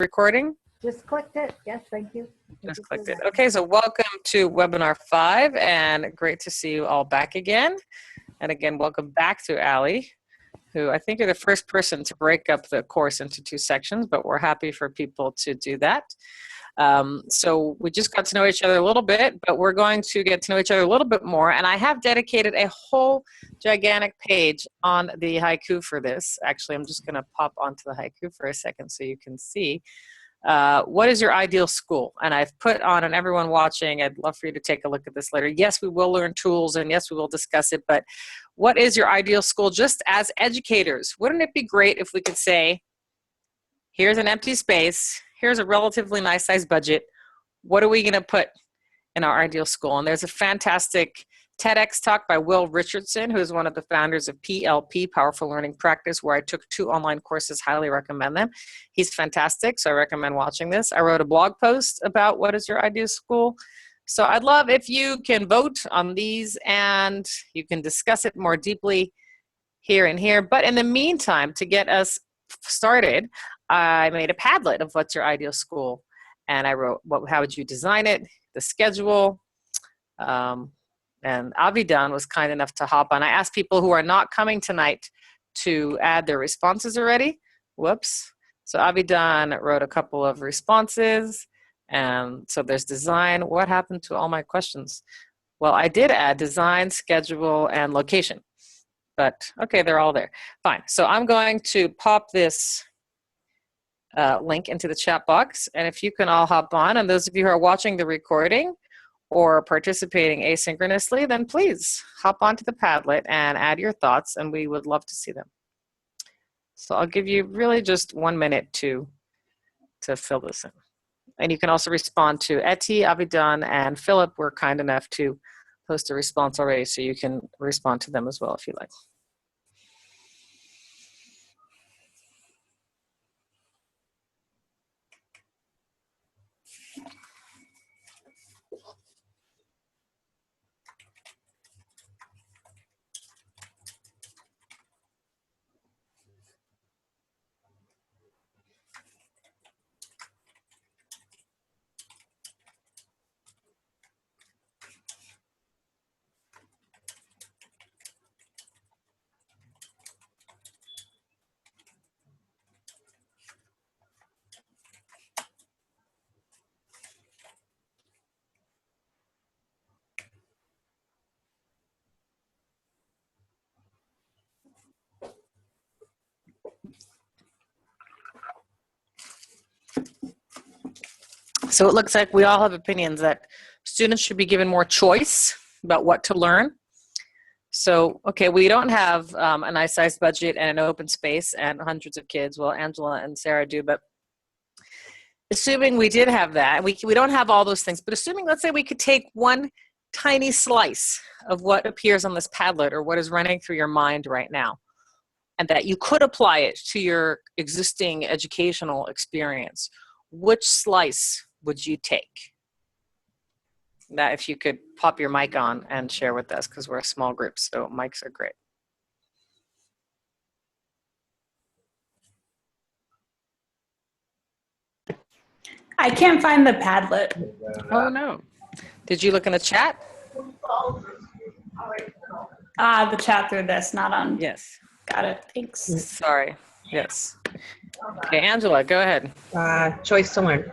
recording? Just clicked it. Yes, thank you. Just clicked it. Okay, so welcome to webinar 5, and great to see you all back again. And again, welcome back to Allie, who I think you're the first person to break up the course into 2 sections, but we're happy for people to do that. So we just got to know each other a little bit, but we're going to get to know each other a little bit more. And I have dedicated a whole gigantic page on the haiku for this. Actually, I'm just going to pop onto the haiku for a second so you can see. What is your ideal school? And I've put on, and everyone watching, I'd love for you to take a look at this later. Yes, we will learn tools, and yes, we will discuss it, but what is your ideal school just as educators? Wouldn't it be great if we could say, here's an empty space, here's a relatively nice sized budget, what are we going to put in our ideal school? And there's a fantastic TEDx talk by Will Richardson, who is one of the founders of PLP, Powerful Learning Practice, where I took 2 online courses, highly recommend them. He's fantastic, so I recommend watching this. I wrote a blog post about what is your ideal school. So I'd love if you can vote on these and you can discuss it more deeply here and here. But in the meantime, to get us started, I made a Padlet of what's your ideal school. And I wrote, how would you design it, the schedule, and Avidan was kind enough to hop on. I asked people who are not coming tonight to add their responses already. Whoops. So Avidan wrote a couple of responses. And so there's design. What happened to all my questions? Well, I did add design, schedule, and location. But okay, they're all there. Fine. So I'm going to pop this link into the chat box. And if you can all hop on, and those of you who are watching the recording or participating asynchronously, then please hop onto the Padlet and add your thoughts, and we would love to see them. So I'll give you really just 1 minute to fill this in. And you can also respond to Etty, Avidan, and Philip were kind enough to post a response already, so you can respond to them as well if you like. So it looks like we all have opinions that students should be given more choice about what to learn. So, okay, we don't have a nice sized budget and an open space and hundreds of kids. Well, Angela and Sarah do, but assuming we did have that, we don't have all those things, but assuming, let's say we could take one tiny slice of what appears on this Padlet or what is running through your mind right now, and that you could apply it to your existing educational experience, which slice would you take? That if you could pop your mic on and share with us, because we're a small group, so mics are great. I can't find the Padlet. Oh no. Did you look in the chat? The chat through this, not on. Yes. Got it. Thanks. Sorry. Yes. Okay, Angela, go ahead. Choice to learn.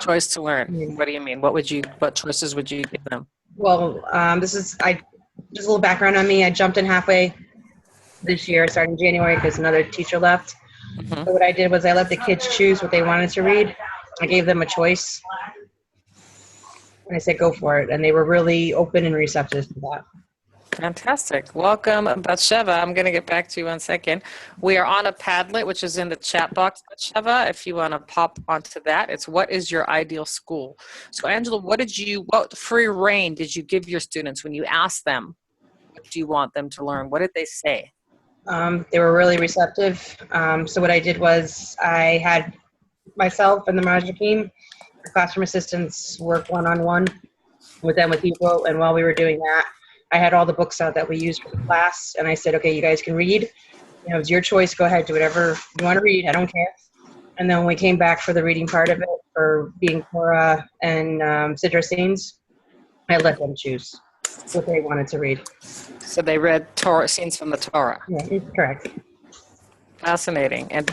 Choice to learn. What do you mean? What choices would you give them? Well, just a little background on me. I jumped in halfway this year, starting January, because another teacher left. Mm-hmm. So what I did was I let the kids choose what they wanted to read. I gave them a choice. And I said, go for it. And they were really open and receptive to that. Fantastic. Welcome, Batsheva. I'm going to get back to you in a second. We are on a Padlet, which is in the chat box, Batsheva, if you want to pop onto that. It's what is your ideal school? So, Angela, what free reign did you give your students when you asked them, what do you want them to learn? What did they say? They were really receptive. So what I did was I had myself and the Manager team, the classroom assistants, work one-on-one with them with people. And while we were doing that, I had all the books out that we used for the class, and I said, okay, you guys can read. It's your choice. Go ahead, do whatever you want to read. I don't care. And then when we came back for the reading part of it, for being Torah and Sidra scenes, I let them choose what they wanted to read. So they read Torah scenes from the Torah. Yeah, correct. Fascinating. And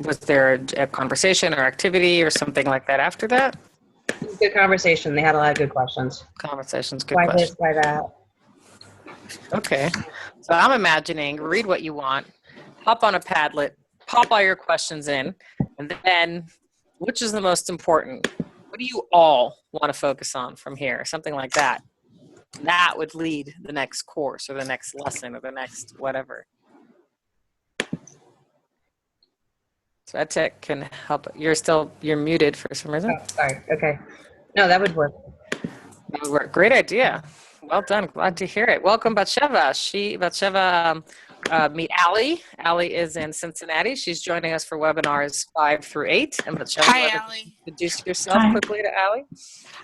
was there a conversation or activity or something like that after that? Good conversation. They had a lot of good questions. Conversations, good Why question. this, why that? Okay. So I'm imagining, read what you want, hop on a Padlet, pop all your questions in, and then which is the most important? What do you all want to focus on from here? Something like that. That would lead the next course or the next lesson or the next whatever. So EdTech can help. You're muted for some reason. Oh, sorry. Okay. No, that would work. That would work. Great idea. Well done. Glad to hear it. Welcome, Batsheva. Batsheva, meet Allie. Allie is in Cincinnati. She's joining us for webinars 5 through 8. And Batsheva, Hi, Allie. introduce yourself Hi. quickly to Allie.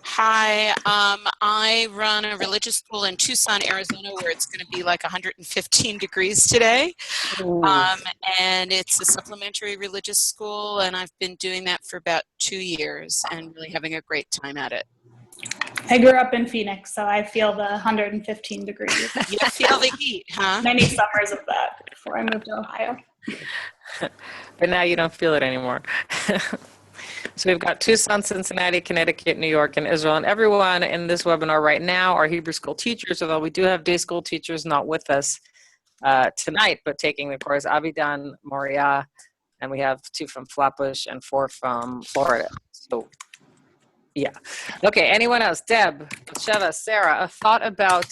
Hi. I run a religious school in Tucson, Arizona, where it's going to be like 115 degrees today. And it's a supplementary religious school, and I've been doing that for about 2 years and really having a great time at it. I grew up in Phoenix, so I feel the 115 degrees. You feel the heat, huh? Many summers of that before I moved to Ohio. But now you don't feel it anymore. So we've got Tucson, Cincinnati, Connecticut, New York, and Israel. And everyone in this webinar right now are Hebrew school teachers, although we do have day school teachers not with us tonight, but taking the course, Avidan, Moria, and we have 2 from Flatbush and 4 from Florida. So yeah. Okay, anyone else? Deb, Sheva, Sarah, a thought about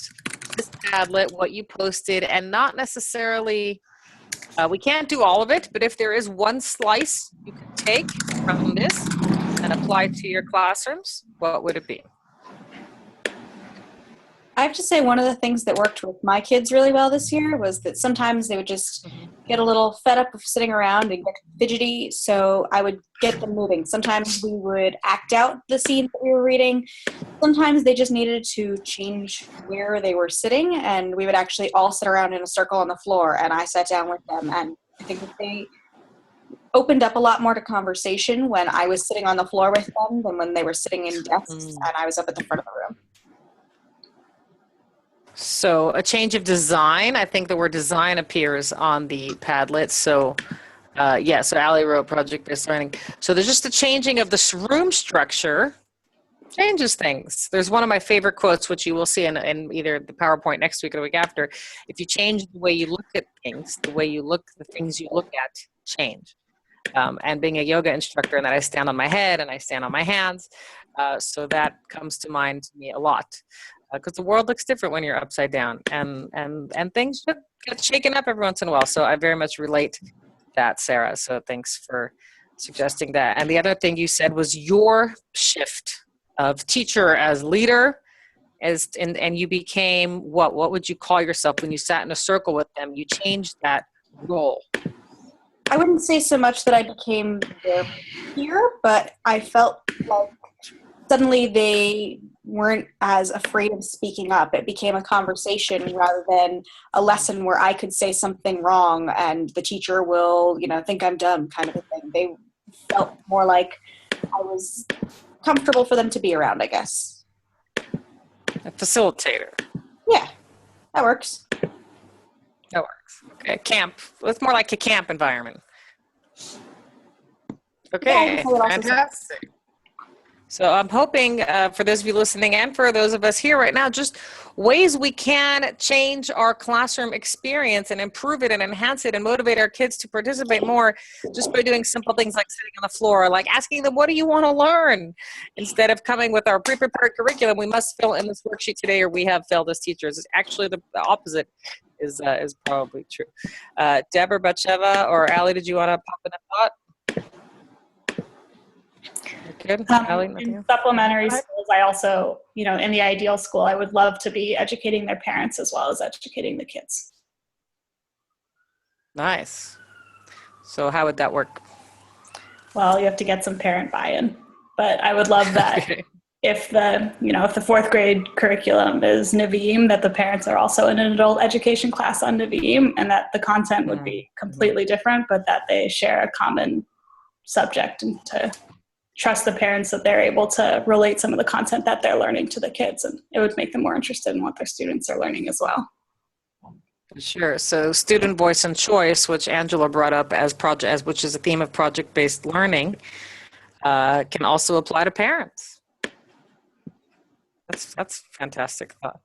this Padlet, what you posted, and not necessarily, we can't do all of it, but if there is one slice you could take from this and apply to your classrooms, what would it be? I have to say one of the things that worked with my kids really well this year was that sometimes they would just get a little fed up of sitting around and get fidgety, so I would get them moving. Sometimes we would act out the scene that we were reading. Sometimes they just needed to change where they were sitting, and we would actually all sit around in a circle on the floor, and I sat down with them, and I think that they opened up a lot more to conversation when I was sitting on the floor with them than when they were sitting in desks and I was up at the front of the room. So a change of design. I think the word design appears on the Padlet. So so Allie wrote project-based learning. So there's just a changing of this room structure changes things. There's one of my favorite quotes, which you will see in either the PowerPoint next week or the week after. If you change the way you look at things, the things you look at change. And being a yoga instructor, and that I stand on my head and I stand on my hands. So that comes to mind to me a lot. Because the world looks different when you're upside down, and things get shaken up every once in a while. So I very much relate to that, Sarah. So thanks for suggesting that. And the other thing you said was your shift of teacher as leader, and you became what would you call yourself when you sat in a circle with them? You changed that role. I wouldn't say so much that I became their peer, but I felt like suddenly they weren't as afraid of speaking up. It became a conversation rather than a lesson where I could say something wrong and the teacher will, think I'm dumb kind of a thing. They felt more like I was comfortable for them to be around, I guess. A facilitator. Yeah, that works. That works. Okay, camp. It's more like a camp environment. Okay, Yeah, I would also say- fantastic. So I'm hoping for those of you listening and for those of us here right now, just ways we can change our classroom experience and improve it and enhance it and motivate our kids to participate more just by doing simple things like sitting on the floor, like asking them, what do you want to learn? Instead of coming with our pre-prepared curriculum, we must fill in this worksheet today or we have failed as teachers. It's actually the opposite is probably true. Deborah, Batsheva, or Allie, did you want to pop in a thought? Good. Allie, In supplementary schools, I also, in the ideal school, I would love to be educating their parents as well as educating the kids. Nice. So how would that work? Well, you have to get some parent buy-in, but I would love that Okay. if the fourth grade curriculum is Nevi'im, that the parents are also in an adult education class on Nevi'im, and that the content would be completely different, but that they share a common subject, and to trust the parents that they're able to relate some of the content that they're learning to the kids, and it would make them more interested in what their students are learning as well. Sure. So student voice and choice, which Angela brought up which is a theme of project-based learning, can also apply to parents. That's fantastic thought.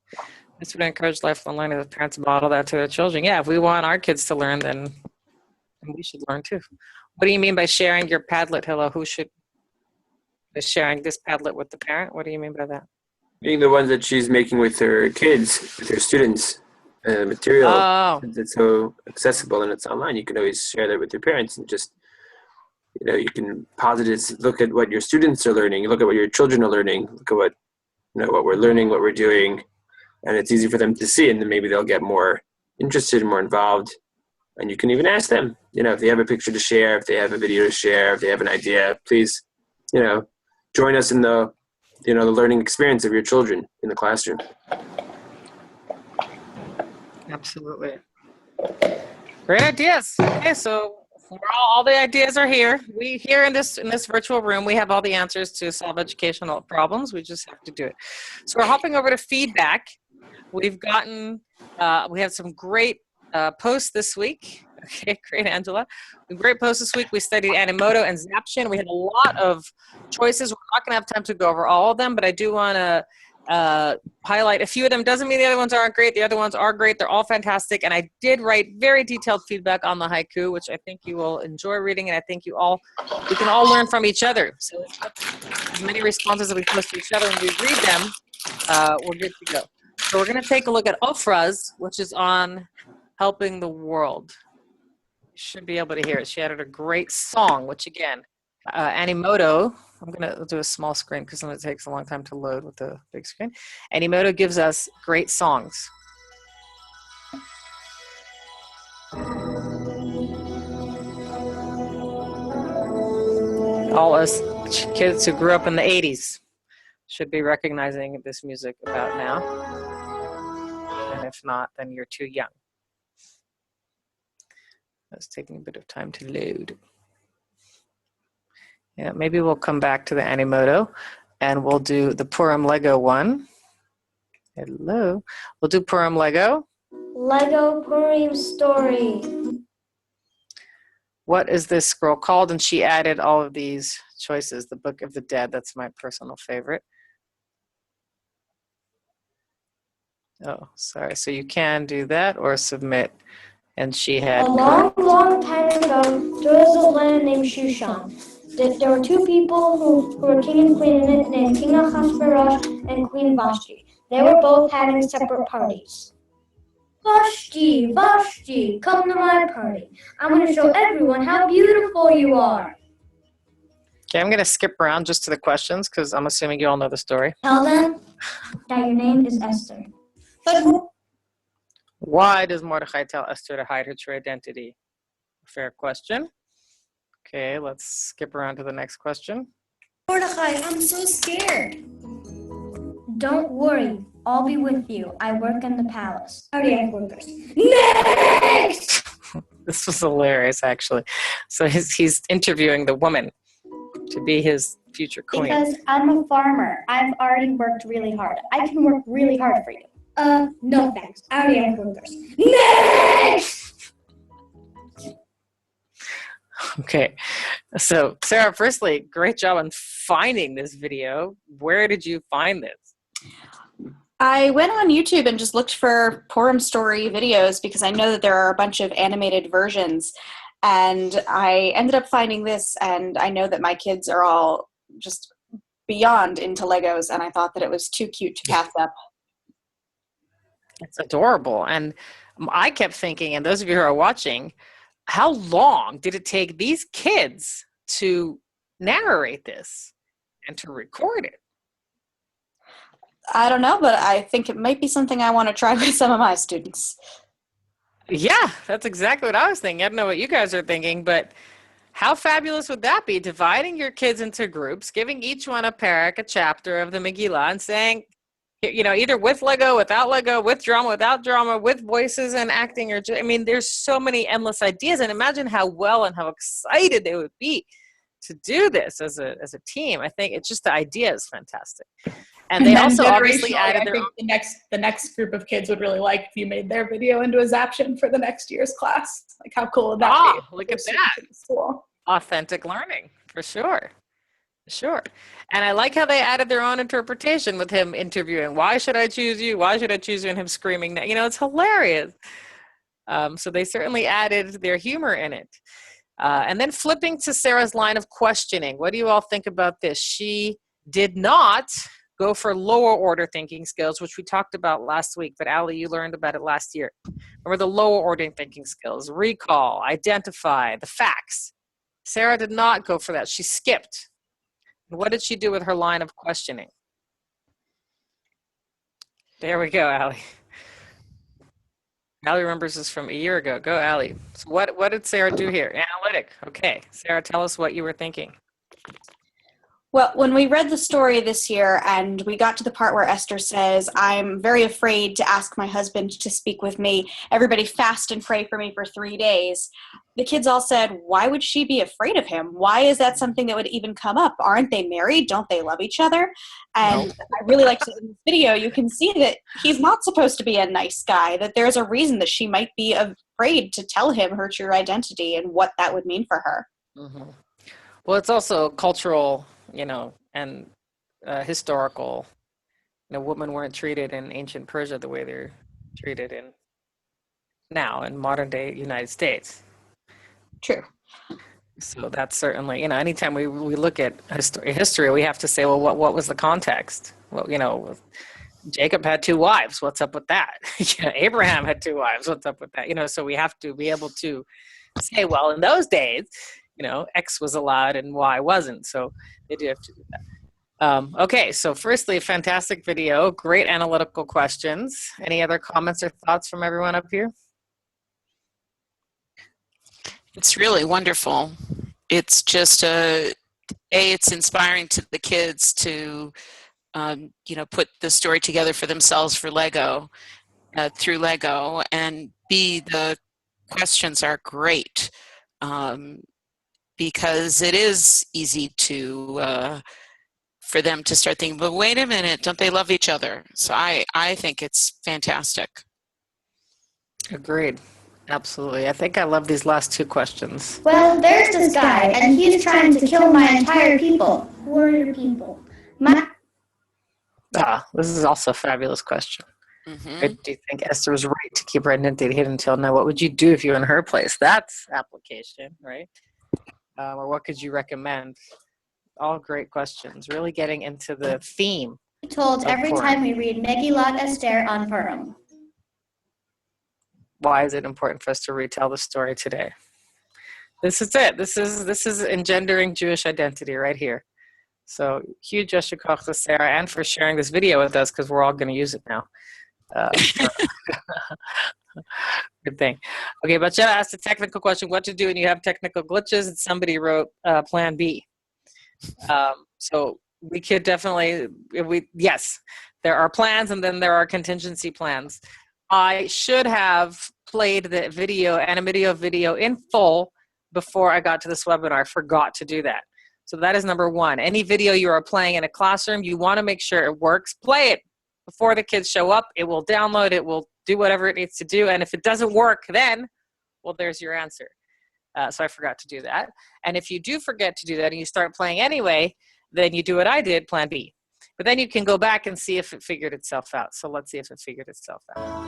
This would encourage lifelong learning as parents model that to their children. Yeah, if we want our kids to learn, then we should learn too. What do you mean by sharing your Padlet, Hilla? Who should be sharing this Padlet with the parent? What do you mean by that? Being the ones that she's making with her kids, with her students, material that's so accessible and it's online. You can always share that with your parents and just, you can look at what your students are learning, look at what your children are learning, look at what, what we're learning, what we're doing, and it's easy for them to see, and then maybe they'll get more interested and more involved. And you can even ask them, if they have a picture to share, if they have a video to share, if they have an idea, please, join us in the, the learning experience of your children in the classroom. Absolutely. Great ideas. Okay, so all the ideas are here. We here in this virtual room, we have all the answers to solve educational problems. We just have to do it. So we're hopping over to feedback. We've gotten, we have some great posts this week. Okay, great, Angela. Great posts this week. We studied Animoto and Zaption. We had a lot of choices. We're not going to have time to go over all of them, but I do want to highlight a few of them. Doesn't mean the other ones aren't great. The other ones are great. They're all fantastic. And I did write very detailed feedback on the haiku, which I think you will enjoy reading. And I think we can all learn from each other. So as many responses as we post to each other and we read them, we're good to go. So we're going to take a look at Ofra's, which is on helping the world. You should be able to hear it. She added a great song, which again, Animoto, I'm going to do a small screen because it takes a long time to load with the big screen. Animoto gives us great songs. All us kids who grew up in the 80s should be recognizing this music about now. And if not, then you're too young. It's taking a bit of time to load. Yeah, maybe we'll come back to the Animoto and we'll do the Purim Lego one. Hello. We'll do Purim Lego. Lego Purim story. What is this scroll called? And she added all of these choices. The Book of the Dead, that's my personal favorite. Oh, sorry. So you can do that or submit. And she had... A long, long time ago, there was a land named Shushan. There were two people who were king and queen in it, named King Ahasuerus and Queen Vashti. They were both having separate parties. Vashti, Vashti, come to my party. I'm going to show everyone how beautiful you are. Okay, I'm going to skip around just to the questions because I'm assuming you all know the story. Tell them that your name is Esther. Why does Mordecai tell Esther to hide her true identity? Fair question. Okay, let's skip around to the next question. Mordecai, I'm so scared. Don't worry, I'll be with you. I work in the palace. Next! This was hilarious, actually. So he's interviewing the woman to be his future queen. Because I'm a farmer. I've already worked really hard. I can work really hard for you. No thanks. I already have workers. Next! Okay, so Sarah, firstly, great job on finding this video. Where did you find this? I went on YouTube and just looked for Purim story videos because I know that there are a bunch of animated versions, and I ended up finding this, and I know that my kids are all just beyond into Legos, and I thought that it was too cute to pass up. It's adorable, and I kept thinking, and those of you who are watching, how long did it take these kids to narrate this and to record it? I don't know, but I think it might be something I want to try with some of my students. Yeah, that's exactly what I was thinking. I don't know what you guys are thinking, but how fabulous would that be? Dividing your kids into groups, giving each one a parak, a chapter of the Megillah, and saying, either with Lego, without Lego, with drama, without drama, with voices and acting, there's so many endless ideas. And imagine how well and how excited they would be to do this as a team. I think it's just the idea is fantastic. And they also obviously added their own. The next group of kids would really like if you made their video into a Zaption for the next year's class. Like, how cool would that be? Look at that. Cool. Authentic learning, for sure. Sure. And I like how they added their own interpretation with him interviewing, why should I choose you? Why should I choose you? And him screaming, you know, it's hilarious. So they certainly added their humor in it. And then flipping to Sarah's line of questioning. What do you all think about this? She did not go for lower order thinking skills, which we talked about last week, but Ali, you learned about it last year. Remember the lower order thinking skills, recall, identify, the facts. Sarah did not go for that. She skipped. What did she do with her line of questioning? There we go, Ali. Ali remembers this from a year ago. Go, Ali. So what did Sarah do here? Analytic. Okay. Sarah, tell us what you were thinking. Well, when we read the story this year and we got to the part where Esther says, I'm very afraid to ask my husband to speak with me. Everybody fast and pray for me for 3 days. The kids all said, why would she be afraid of him? Why is that something that would even come up? Aren't they married? Don't they love each other? And I really liked it in this video. You can see that he's not supposed to be a nice guy, that there's a reason that she might be afraid to tell him her true identity and what that would mean for her. Mm-hmm. Well, it's also cultural, and historical. Women weren't treated in ancient Persia the way they're treated now in modern day United States. True. So that's certainly, anytime we look at history, we have to say, well, what was the context? Well, Jacob had 2 wives. What's up with that? Abraham had 2 wives. What's up with that? So we have to be able to say, well, in those days, X was allowed and Y wasn't. So they do have to do that. Okay, so firstly, a fantastic video, great analytical questions. Any other comments or thoughts from everyone up here? It's really wonderful. It's just it's inspiring to the kids to, put the story together for themselves for Lego, through Lego, and B, the questions are great. Because it is easy for them to start thinking, but wait a minute, don't they love each other? So I think it's fantastic. Agreed. Absolutely. I think I love these last 2 questions. Well, there's this guy, and he's trying to kill my entire people. Who are your people? This is also a fabulous question. Mm-hmm. Do you think Esther was right to keep her identity hidden until now? What would you do if you were in her place? That's application, right? Or what could you recommend? All great questions. Really getting into the theme. Told every time we read Megillat Esther on Purim. Why is it important for us to retell the story today? This is it. This is engendering Jewish identity right here. So huge yashar koach to Sarah and for sharing this video with us because we're all going to use it now. Good thing. Okay, but Jenna asked a technical question, what to do when you have technical glitches, and somebody wrote plan B. So we could definitely, yes, there are plans and then there are contingency plans. I should have played the video in full before I got to this webinar. I forgot to do that. So that is number 1. Any video you are playing in a classroom, you want to make sure it works. Play it before the kids show up. It will download, it will do whatever it needs to do. And if it doesn't work, then, well, there's your answer. So I forgot to do that. And if you do forget to do that and you start playing anyway, then you do what I did, plan B. But then you can go back and see if it figured itself out. So let's see if it figured itself out.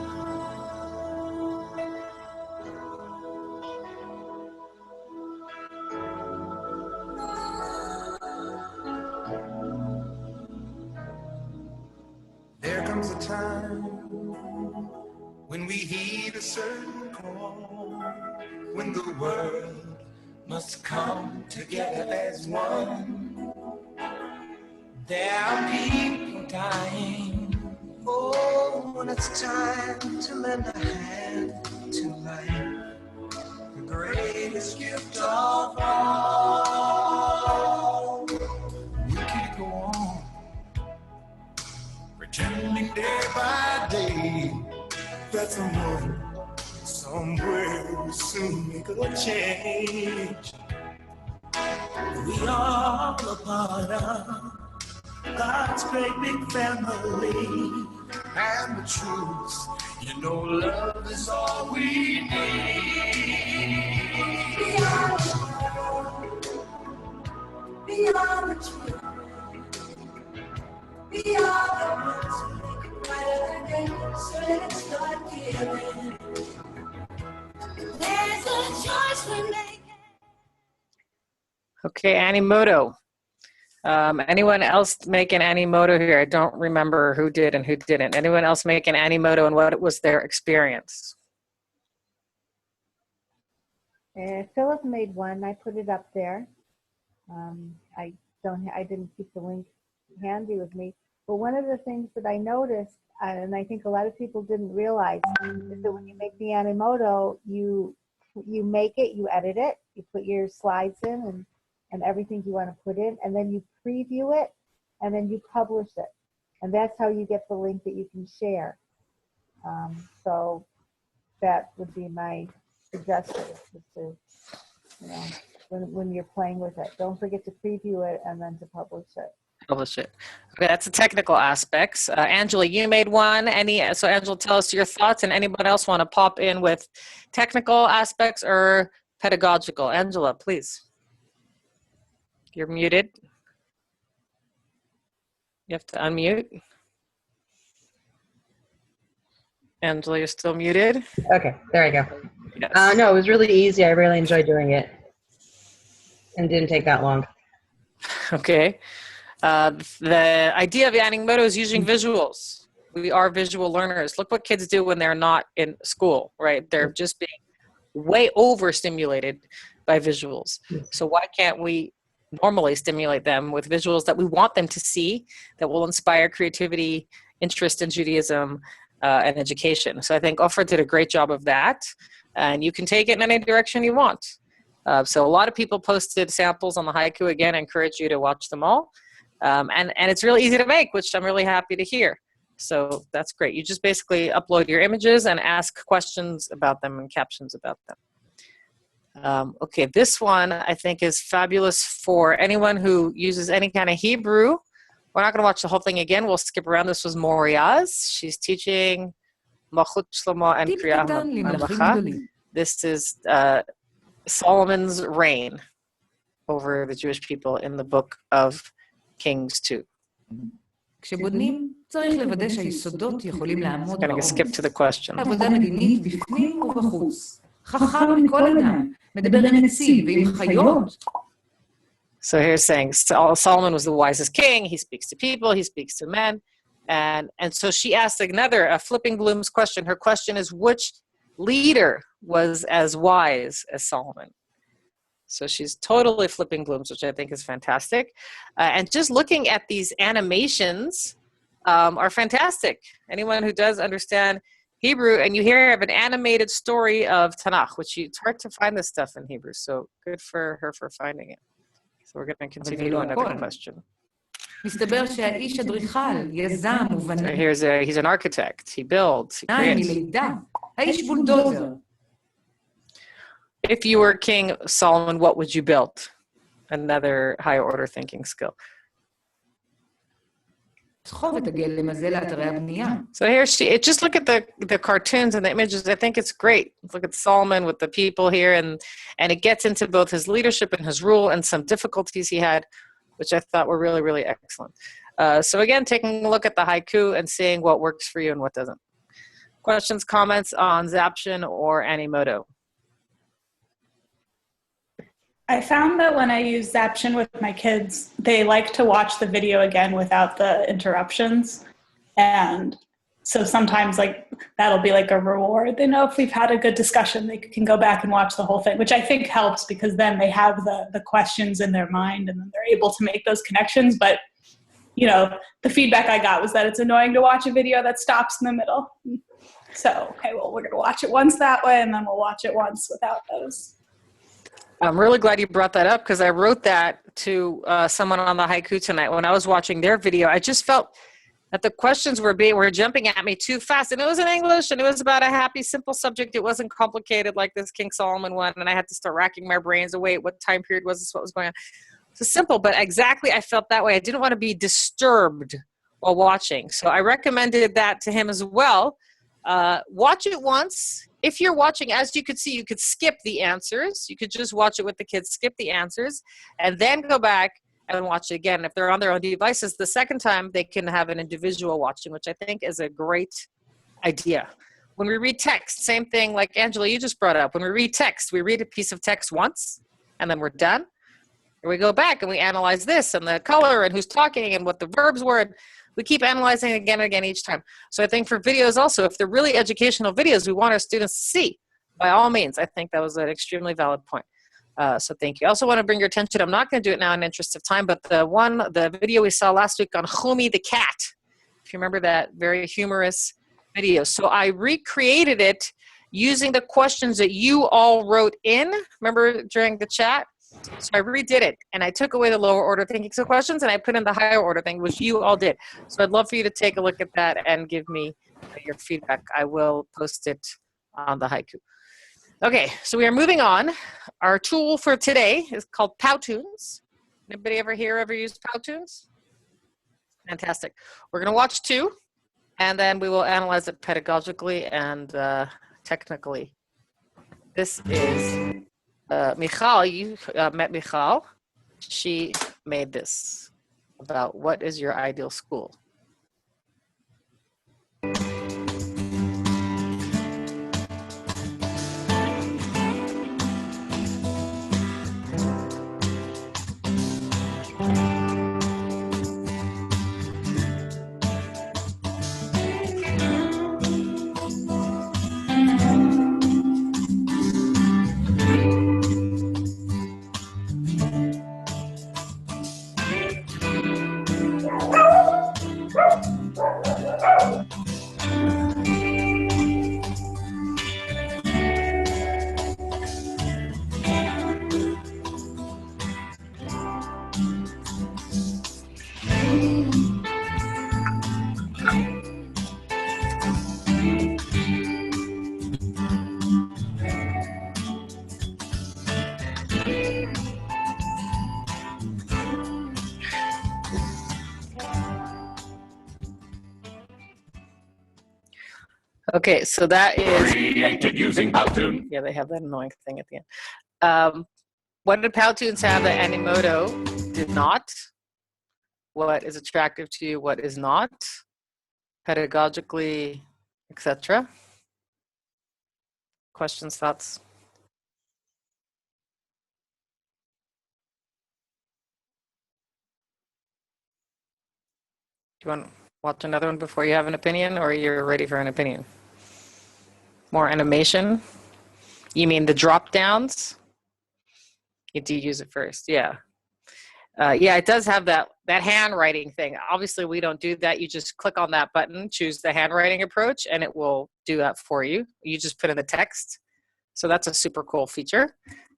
There comes a time when we heed a certain call, when the world must come together as one. There are people dying. Oh, when it's time to lend a hand to life, the greatest gift of all. We can't go on pretending day by day that someone somewhere will soon make a change. We are a part of God's great big family. And the truth, you know, love is all we need. We are the truth. We are the ones who make it brighter day. So let's start giving. There's a choice we make. Okay, Animoto. Anyone else making Animoto here? I don't remember who did and who didn't. Anyone else making Animoto and what was their experience? Philip made one. I put it up there. I didn't keep the link handy with me. But one of the things that I noticed, and I think a lot of people didn't realize, is that when you make the Animoto, you make it, you edit it, you put your slides in and everything you want to put in, and then you preview it, and then you publish it. And that's how you get the link that you can share. So that would be my suggestion, is to, you know, when you're playing with it, don't forget to preview it and then to publish it. Publish it. Okay, that's the technical aspects. Angela, you made one. So Angela, tell us your thoughts, and anybody else want to pop in with technical aspects or pedagogical? Angela, please. You're muted. You have to unmute. Angela, you're still muted. Okay, there I go. Yes. No, it was really easy. I really enjoyed doing it. And didn't take that long. Okay. The idea of Animoto is using visuals. We are visual learners. Look what kids do when they're not in school, right? They're just being way overstimulated by visuals. So why can't we normally stimulate them with visuals that we want them to see, that will inspire creativity, interest in Judaism, and education? So I think Ofra did a great job of that, and you can take it in any direction you want. So a lot of people posted samples on the haiku. Again, I encourage you to watch them all. And it's really easy to make, which I'm really happy to hear. So that's great. You just basically upload your images and ask questions about them and captions about them. Okay, this one I think is fabulous for anyone who uses any kind of Hebrew. We're not going to watch the whole thing again. We'll skip around. This was Moriaz. She's teaching Malchut Shlomo and Kriyah Mamlecha. This is Solomon's reign over the Jewish people in the book of Kings 2. כשבודנים, צריך לוודא שהיסודות יכולים לעמוד בעומס. Skip to the question. עבודה מדינית בפנים ובחוץ. חכם מכל אדם, מדבר עם עצים ועם חיות. So here's saying Solomon was the wisest king. He speaks to people. He speaks to men. And so she asked another, Flipping Bloom's question. Her question is, which leader was as wise as Solomon? So she's totally flipping blooms, which I think is fantastic. And just looking at these animations are fantastic. Anyone who does understand Hebrew, and you hear of an animated story of Tanakh, which it's hard to find this stuff in Hebrew. So good for her for finding it. So we're going to continue to another question. So he's an architect. He builds. He creates. If you were King Solomon, what would you build? Another higher order thinking skill. So here just look at the cartoons and the images. I think it's great. Look at Solomon with the people here, and it gets into both his leadership and his rule and some difficulties he had, which I thought were really, really excellent. So again, taking a look at the haiku and seeing what works for you and what doesn't. Questions, comments on Zaption or Animoto? I found that when I use Zaption with my kids, they like to watch the video again without the interruptions. And so sometimes that'll be like a reward. They know if we've had a good discussion, they can go back and watch the whole thing, which I think helps because then they have the questions in their mind and then they're able to make those connections. But, the feedback I got was that it's annoying to watch a video that stops in the middle. So, okay, well, we're going to watch it once that way and then we'll watch it once without those. I'm really glad you brought that up because I wrote that to someone on the haiku tonight. When I was watching their video, I just felt that the questions were jumping at me too fast. And it was in English and it was about a happy, simple subject. It wasn't complicated like this King Solomon one. And I had to start racking my brains away. What time period was this? What was going on? So simple, but exactly I felt that way. I didn't want to be disturbed while watching. So I recommended that to him as well. Watch it once. If you're watching, as you could see, you could skip the answers. You could just watch it with the kids, skip the answers, and then go back and watch it again. If they're on their own devices, the second time they can have an individual watching, which I think is a great idea. When we read text, same thing like Angela, you just brought up. When we read text, we read a piece of text once, and then we're done. And we go back and we analyze this and the color and who's talking and what the verbs were. And we keep analyzing again and again each time. So I think for videos also, if they're really educational videos we want our students to see, by all means, I think that was an extremely valid point. So thank you. I also want to bring your attention, I'm not going to do it now in the interest of time, but the video we saw last week on Humi the cat, if you remember that very humorous video. So I recreated it using the questions that you all wrote in, remember during the chat? So I redid it, and I took away the lower order thinking so questions, and I put in the higher order thing, which you all did. So I'd love for you to take a look at that and give me your feedback. I will post it on the haiku. Okay, so we are moving on. Our tool for today is called Powtoons. Anybody ever use Powtoons? Fantastic. We're going to watch 2, and then we will analyze it pedagogically and technically. This is Michal. You met Michal. She made this about what is your ideal school. Okay, so that is created using Powtoon. Yeah, they have that annoying thing at the end. What did Powtoons have that Animoto did not? What is attractive to you? What is not? Pedagogically, etc. Questions, thoughts? Do you want to watch another one before you have an opinion, or you're ready for an opinion? More animation? You mean the drop downs? You do use it first, yeah. Yeah, it does have that handwriting thing. Obviously, we don't do that. You just click on that button, choose the handwriting approach, and it will do that for you. You just put in the text. So that's a super cool feature.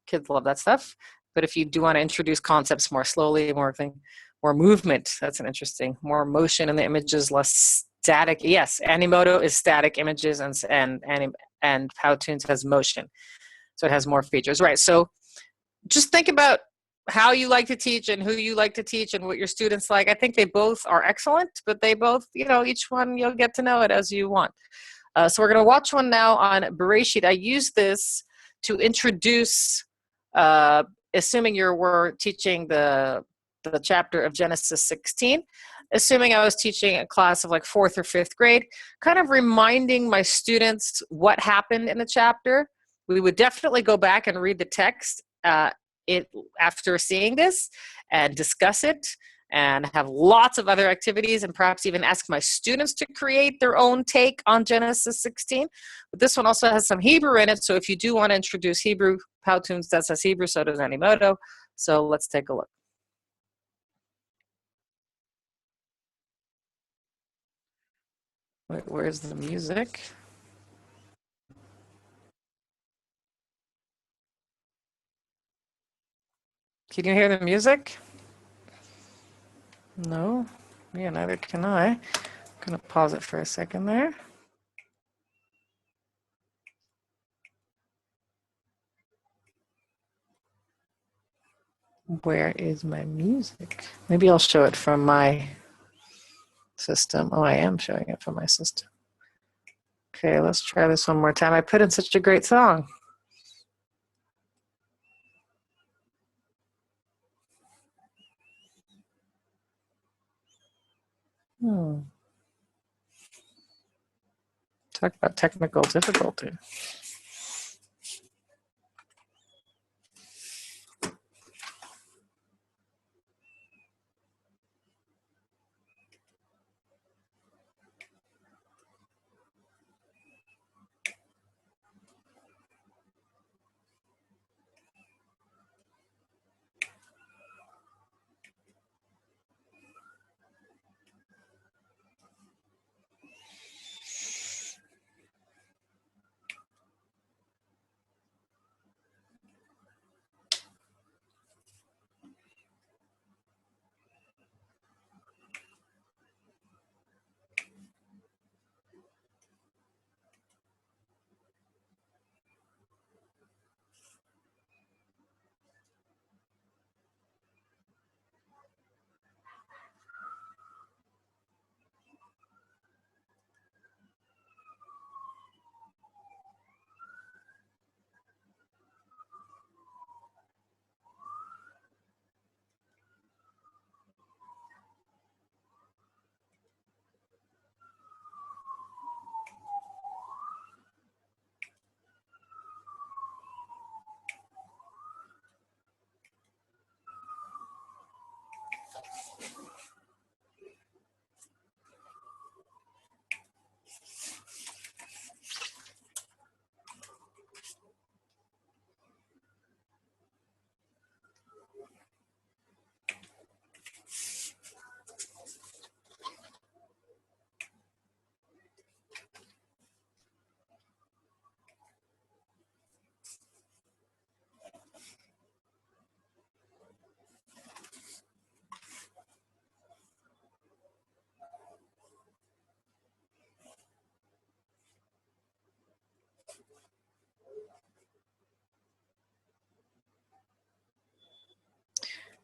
Kids love that stuff. But if you do want to introduce concepts more slowly, more movement, that's an interesting, more motion in the images, less static. Yes, Animoto is static images, and Powtoons has motion. So it has more features, right? So just think about how you like to teach and who you like to teach and what your students like. I think they both are excellent, but they both, each one you'll get to know it as you want. So we're going to watch one now on Bereshit. I use this to introduce, assuming we're teaching the chapter of Genesis 16, assuming I was teaching a class of like 4th or 5th grade, kind of reminding my students what happened in the chapter. We would definitely go back and read the text after seeing this and discuss it and have lots of other activities and perhaps even ask my students to create their own take on Genesis 16. But this one also has some Hebrew in it, so if you do want to introduce Hebrew, Powtoons does has Hebrew, so does Animoto. So let's take a look. Wait, where's the music? Can you hear the music? No? Yeah, neither can I. I'm going to pause it for a second there. Where is my music? Maybe I'll show it from my system. Oh, I am showing it from my system. Okay, let's try this one more time. I put in such a great song. Talk about technical difficulty.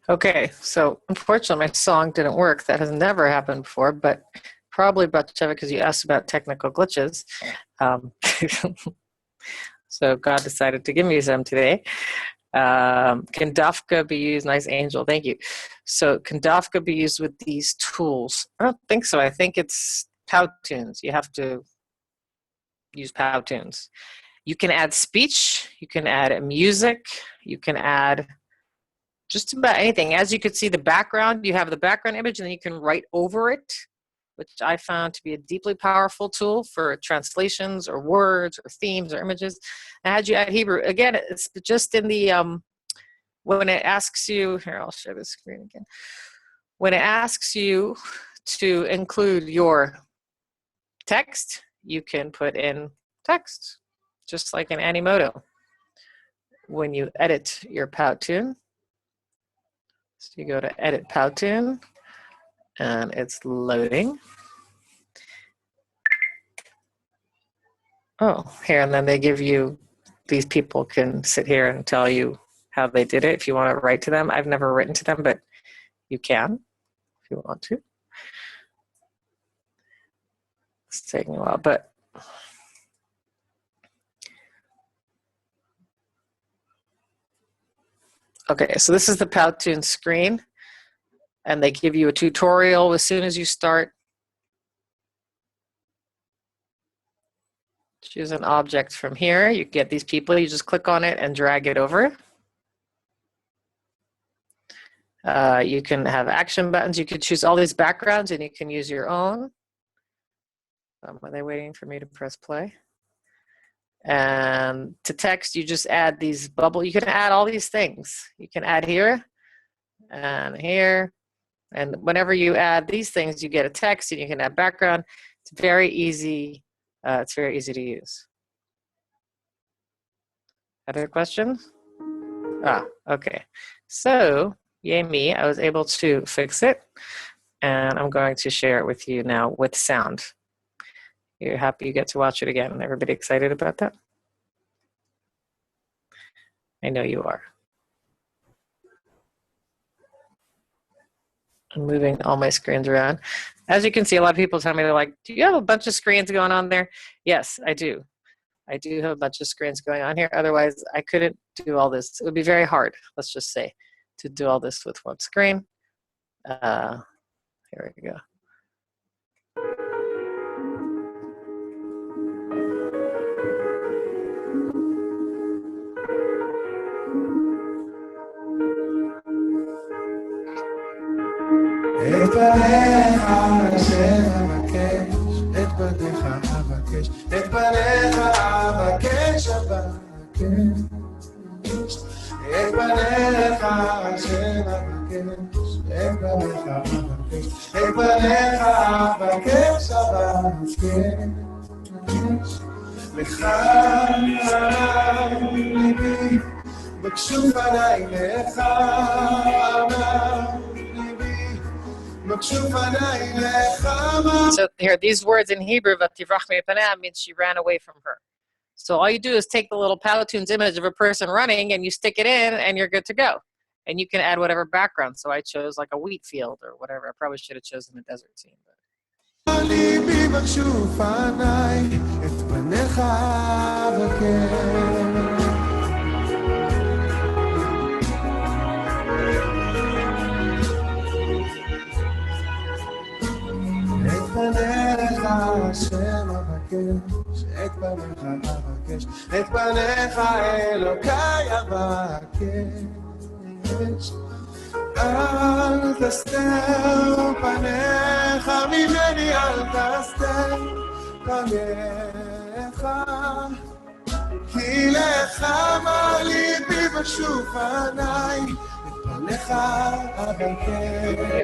Okay, so unfortunately my song didn't work. That has never happened before, but probably about because you asked about technical glitches. So God decided to give me some today. Can Dafka be used? Nice angel, thank you. So can Dafka be used with these tools? I don't think so. I think it's Powtoons. You have to use Powtoons. You can add speech, you can add music, you can add just about anything. As you could see the background, you have the background image and then you can write over it, which I found to be a deeply powerful tool for translations or words or themes or images. And had you add Hebrew, again, it's just in the, when it asks you, here, I'll share the screen again. When it asks you to include your text, you can put in text, just like in Animoto. When you edit your Powtoon, so you go to edit Powtoon, and it's loading. Oh, here, and then they give you, these people can sit here and tell you how they did it if you want to write to them. I've never written to them, but you can if you want to. It's taking a while, but okay, so this is the Powtoon screen, and they give you a tutorial as soon as you start. Choose an object from here. You get these people, you just click on it and drag it over. You can have action buttons. You can choose all these backgrounds and you can use your own. Are they waiting for me to press play? And to text, you just add these bubble. You can add all these things. You can add here and here. And whenever you add these things, you get a text and you can add background. It's very easy. It's very easy to use. Other questions? Okay. So, yay me, I was able to fix it. And I'm going to share it with you now with sound. You're happy you get to watch it again. Everybody excited about that? I know you are. I'm moving all my screens around. As you can see, a lot of people tell me, they're like, do you have a bunch of screens going on there? Yes, I do. I do have a bunch of screens going on here. Otherwise, I couldn't do all this. It would be very hard, let's just say, to do all this with one screen. Here we go. את פניך אשר אבקש, את פניך אבקש, את פניך אבקש, את פניך אשר אבקש, את פניך אבקש, את פניך אבקש, לך ליבי, בקשו פניי לך So here, these words in Hebrew, "Vativrach me'panea," means she ran away from her. So all you do is take the little Powtoons image of a person running and you stick it in and you're good to go. And you can add whatever background. So I chose like a wheat field or whatever. I probably should have chosen a desert scene. את פניך אשר אבקש, את פניך אבקש, את פניך אלוקיי אבקש, אל תסתר פניך ממני, אל תסתר פניך, כי לך מה ליבי בשוב פניי.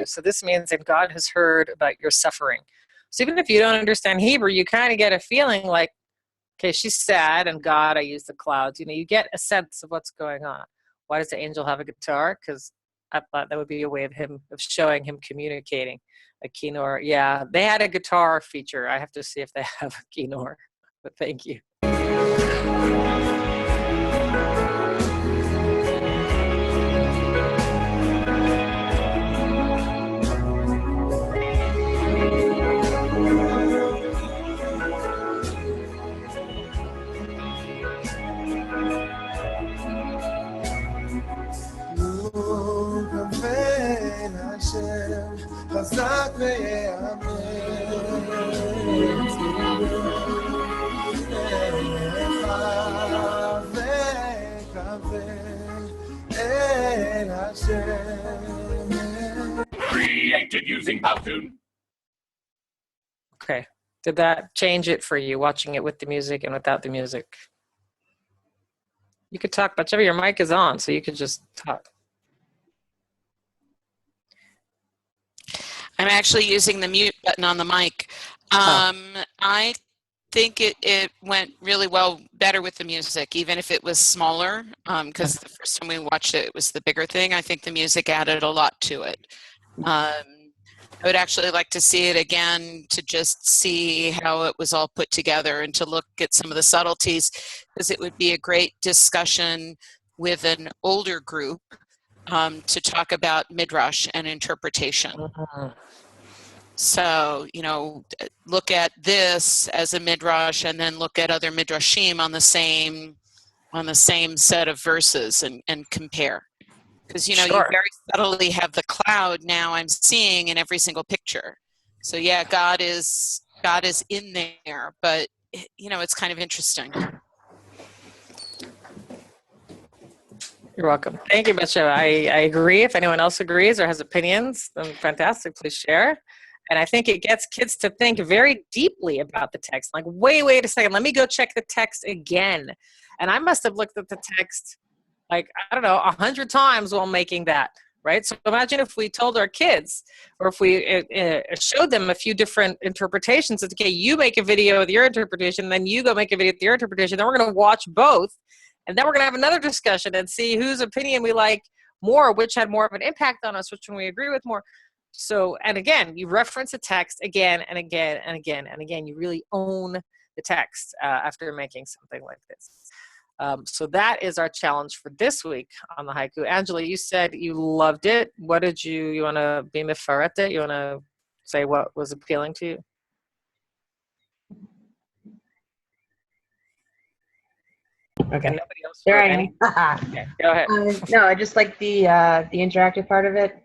So this means that God has heard about your suffering. So even if you don't understand Hebrew, you kind of get a feeling like, okay, she's sad, and God, I use the clouds. You know, you get a sense of what's going on. Why does the angel have a guitar? Because I thought that would be a way of showing him communicating. A kinnor. Yeah, they had a guitar feature. I have to see if they have a kinnor. But thank you. חזק ויאמץ Created using Powtoon. Okay. Did that change it for you, watching it with the music and without the music? You could talk, but your mic is on, so you could just talk. I'm actually using the mute button on the mic. I think it went really well, better with the music, even if it was smaller, because the first time we watched it, it was the bigger thing. I think the music added a lot to it. I would actually like to see it again to just see how it was all put together and to look at some of the subtleties, because it would be a great discussion with an older group to talk about midrash and interpretation. So, you know, look at this as a midrash and then look at other midrashim on the same set of verses and compare. Because, you know, you very subtly have the cloud now I'm seeing in every single picture. So yeah, God is in there, but you know, it's kind of interesting. You're welcome. Thank you, Betsha. I agree. If anyone else agrees or has opinions, then fantastic, please share. And I think it gets kids to think very deeply about the text. Like, wait a second, let me go check the text again. And I must have looked at the text, like, I don't know, 100 times while making that, right? So imagine if we told our kids, or if we showed them a few different interpretations. It's okay, you make a video with your interpretation, then you go make a video with your interpretation. Then we're going to watch both. And then we're going to have another discussion and see whose opinion we like more, which had more of an impact on us, which one we agree with more. So, and again, you reference a text again and again and again and again. You really own the text after making something like this. So that is our challenge for this week on the haiku. Angela, you said you loved it. What did you want to be mefarete? You want to say what was appealing to you? Okay. And nobody else There wrote I am. any? Okay, go ahead. No, I just like the interactive part of it.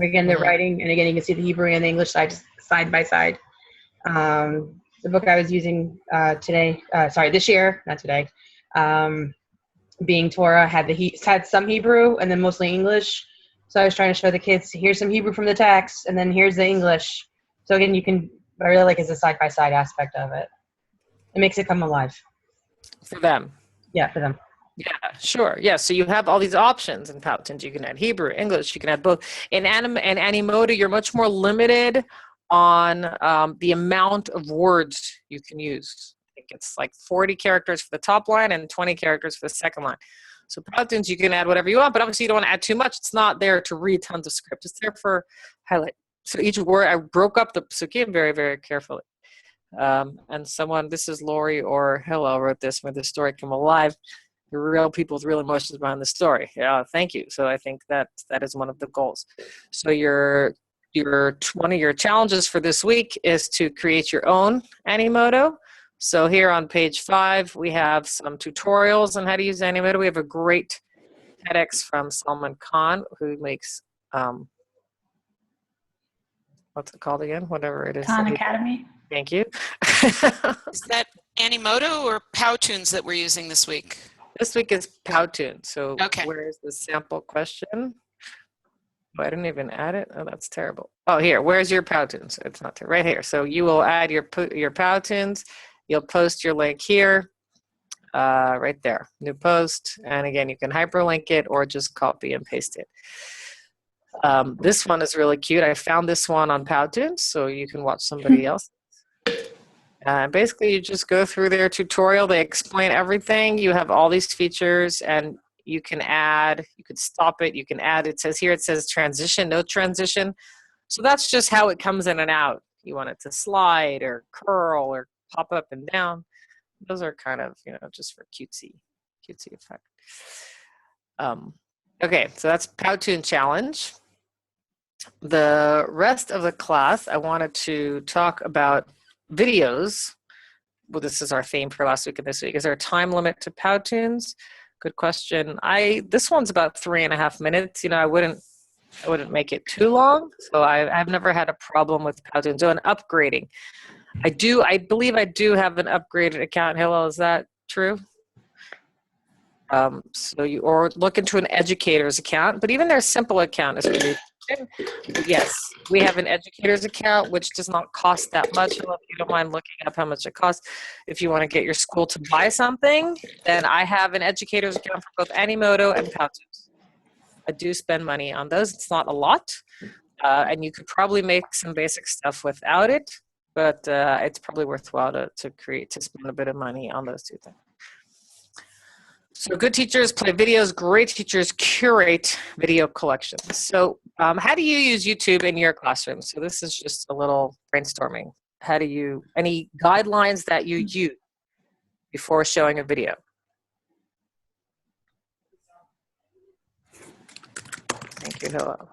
Again, the writing, and again, you can see the Hebrew and the English side by side. The book I was using this year, not today, being Torah, had some Hebrew and then mostly English. So I was trying to show the kids, here's some Hebrew from the text, and then here's the English. So again, what I really like is the side by side aspect of it. It makes it come alive. For them. Yeah, for them. Yeah, sure. Yeah, so you have all these options in Powtoons. You can add Hebrew, English, you can add both. In Animoto, you're much more limited on the amount of words you can use. I think it's like 40 characters for the top line and 20 characters for the second line. So Powtoons, you can add whatever you want, but obviously you don't want to add too much. It's not there to read tons of script. It's there for highlight. So each word, I broke up the psukim very, very carefully. And someone, this is Lori or Hillel wrote this, made the story come alive. The real people with real emotions behind the story. Yeah, thank you. So I think that is one of the goals. So one of your challenges for this week is to create your own Animoto. So here on page 5, we have some tutorials on how to use Animoto. We have a great TEDx from Salman Khan, who makes, what's it called again? Whatever it is. Khan Academy. Thank you. Is that Animoto or Powtoons that we're using this week? This week is Powtoon. So okay. Where is the sample question? Oh, I didn't even add it. Oh, that's terrible. Oh, here. Where's your Powtoons? It's not there. Right here. So you will add your Powtoons. You'll post your link here, right there. New post. And again, you can hyperlink it or just copy and paste it. This one is really cute. I found this one on Powtoons, so you can watch somebody else. Basically, you just go through their tutorial. They explain everything. You have all these features, and you can add, you can stop it, you can add. It says here, it says transition, no transition. So that's just how it comes in and out. You want it to slide or curl or pop up and down. Those are kind of, just for cutesy effect. Okay, so that's Powtoon Challenge. The rest of the class, I wanted to talk about videos. Well, this is our theme for last week and this week. Is there a time limit to Powtoons? Good question. This one's about 3.5 minutes. I wouldn't make it too long. So I've never had a problem with Powtoons. So, upgrading. I believe I do have an upgraded account. Hillel, is that true? So or look into an educator's account, but even their simple account is pretty. Yes, we have an educator's account, which does not cost that much. If you don't mind looking up how much it costs, if you want to get your school to buy something, then I have an educator's account for both Animoto and Powtoons. I do spend money on those. It's not a lot, and you could probably make some basic stuff without it, but it's probably worthwhile to spend a bit of money on those two things. So good teachers play videos, great teachers curate video collections. So how do you use YouTube in your classroom? So this is just a little brainstorming. Any guidelines that you use before showing a video? Thank you, Hillel.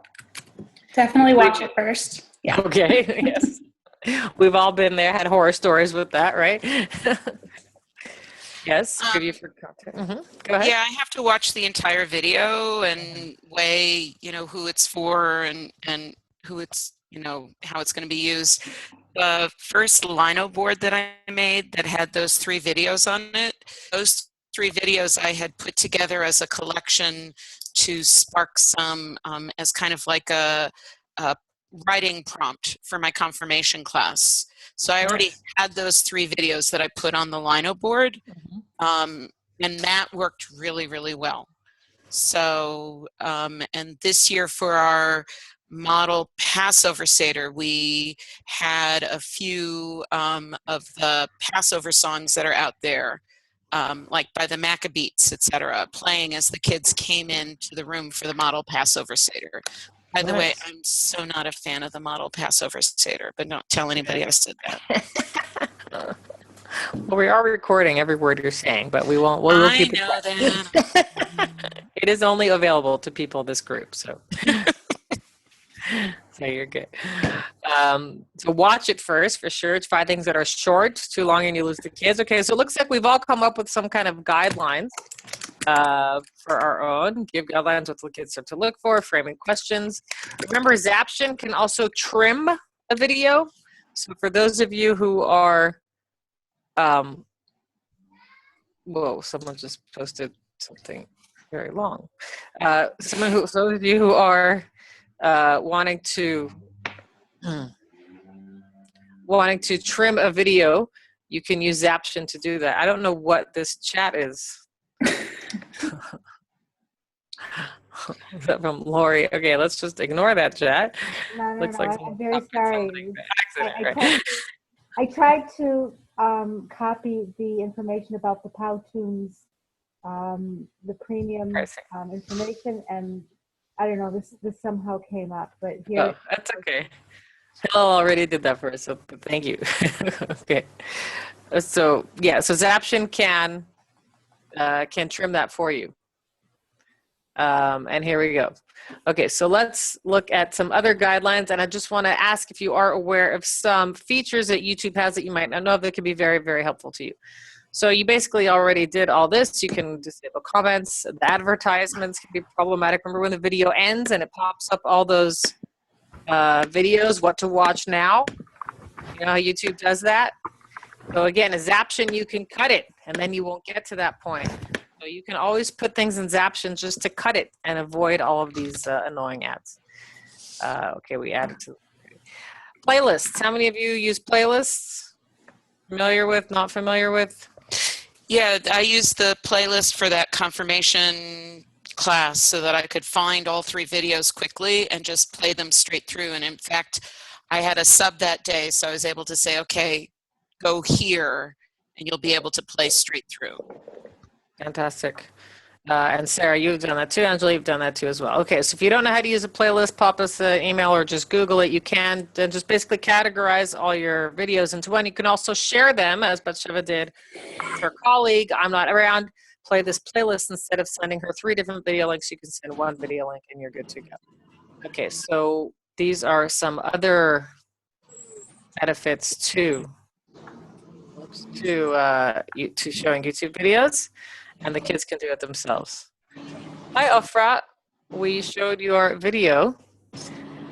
Definitely watch it first. Yeah. Okay, yes. We've all been there, had horror stories with that, right? Yes, give you for content. Go ahead. Yeah, I have to watch the entire video and weigh, who it's for and who it's, how it's going to be used. The first Lino board that I made that had those 3 videos on it, those 3 videos I had put together as a collection to spark some, as kind of like a writing prompt for my confirmation class. So I already had those 3 videos that I put on the Lino board, and that worked really, really well. So, and this year for our model Passover Seder, we had a few of the Passover songs that are out there, like by the Maccabees, etc., playing as the kids came into the room for the model Passover Seder. By the way, I'm so not a fan of the model Passover Seder, but don't tell anybody I said that. Well, we are recording every word you're saying, but we'll keep it I know that. It is only available to people in this group, so so you're good. So watch it first for sure. Try things that are short, too long, and you lose the kids. Okay, so it looks like we've all come up with some kind of guidelines for our own. Give guidelines what the kids are to look for, framing questions. Remember, Zaption can also trim a video. So for those of you who are, whoa, someone just posted something very long. Those of you who are wanting to trim a video, you can use Zaption to do that. I don't know what this chat is. Is that from Lori? Okay, let's just ignore that chat. No, Looks like I'm very sorry. accident, right? I tried to copy the information about the Powtoons, the premium information, and I don't know, this somehow came up, but here. Oh, that's okay. Hill already did that for us, so thank you. Okay. So yeah, so Zaption can trim that for you. And here we go. Okay, so let's look at some other guidelines, and I just want to ask if you are aware of some features that YouTube has that you might not know of that could be very, very helpful to you. So you basically already did all this. You can disable comments. The advertisements can be problematic. Remember when the video ends and it pops up all those videos, what to watch now? You know how YouTube does that? So again, a Zaption, you can cut it, and then you won't get to that point. So you can always put things in Zaption just to cut it and avoid all of these annoying ads. Okay, we added to playlists. How many of you use playlists? Familiar with, not familiar with? Yeah, I used the playlist for that confirmation class so that I could find all 3 videos quickly and just play them straight through. And in fact, I had a sub that day, so I was able to say, okay, go here, and you'll be able to play straight through. Fantastic. And Sarah, you've done that too. Angela, you've done that too as well. Okay, so if you don't know how to use a playlist, pop us an email or just Google it. You can then just basically categorize all your videos into one. You can also share them, as Batsheva did with her colleague. I'm not around. Play this playlist instead of sending her 3 different video links. You can send 1 video link, and you're good to go. Okay, so these are some other benefits to showing YouTube videos. And the kids can do it themselves. Hi, Ofra. We showed your video,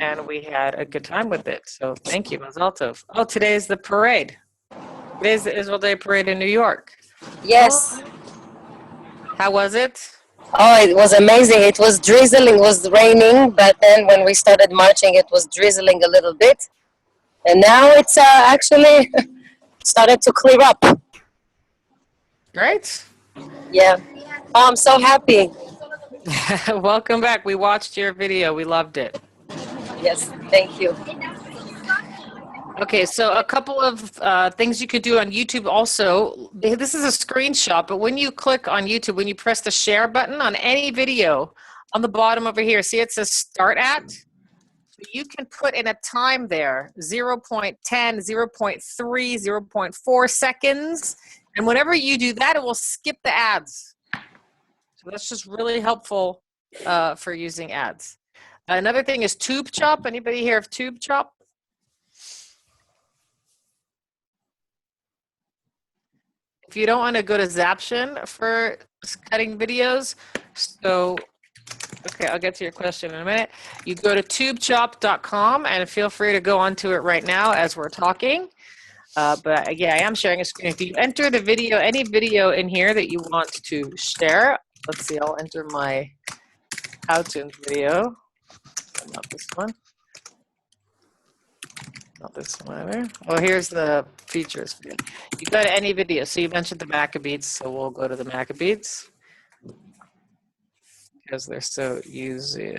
and we had a good time with it. So thank you, Mazal Tov. Oh, today's the parade. Today's the Israel Day Parade in New York. Yes. How was it? Oh, it was amazing. It was drizzling, it was raining, but then when we started marching, it was drizzling a little bit. And now it's actually started to clear up. Great. Yeah. Oh, I'm so happy. Welcome back. We watched your video. We loved it. Yes, thank you. Okay, so a couple of things you could do on YouTube also. This is a screenshot, but when you click on YouTube, when you press the share button on any video, on the bottom over here, see it says start at? So you can put in a time there, 0.10, 0.3, 0.4 seconds. And whenever you do that, it will skip the ads. So that's just really helpful for using ads. Another thing is Tube Chop. Anybody here of Tube Chop? If you don't want to go to Zaption for cutting videos, so, okay, I'll get to your question in a minute. You go to tubechop.com and feel free to go onto it right now as we're talking. But yeah, I am sharing a screen. If you enter the video, any video in here that you want to share, let's see, I'll enter my Powtoons video. Not this one. Not this one either. Oh, here's the features. You go to any video. So you mentioned the Maccabees, so we'll go to the Maccabees because they're so easy.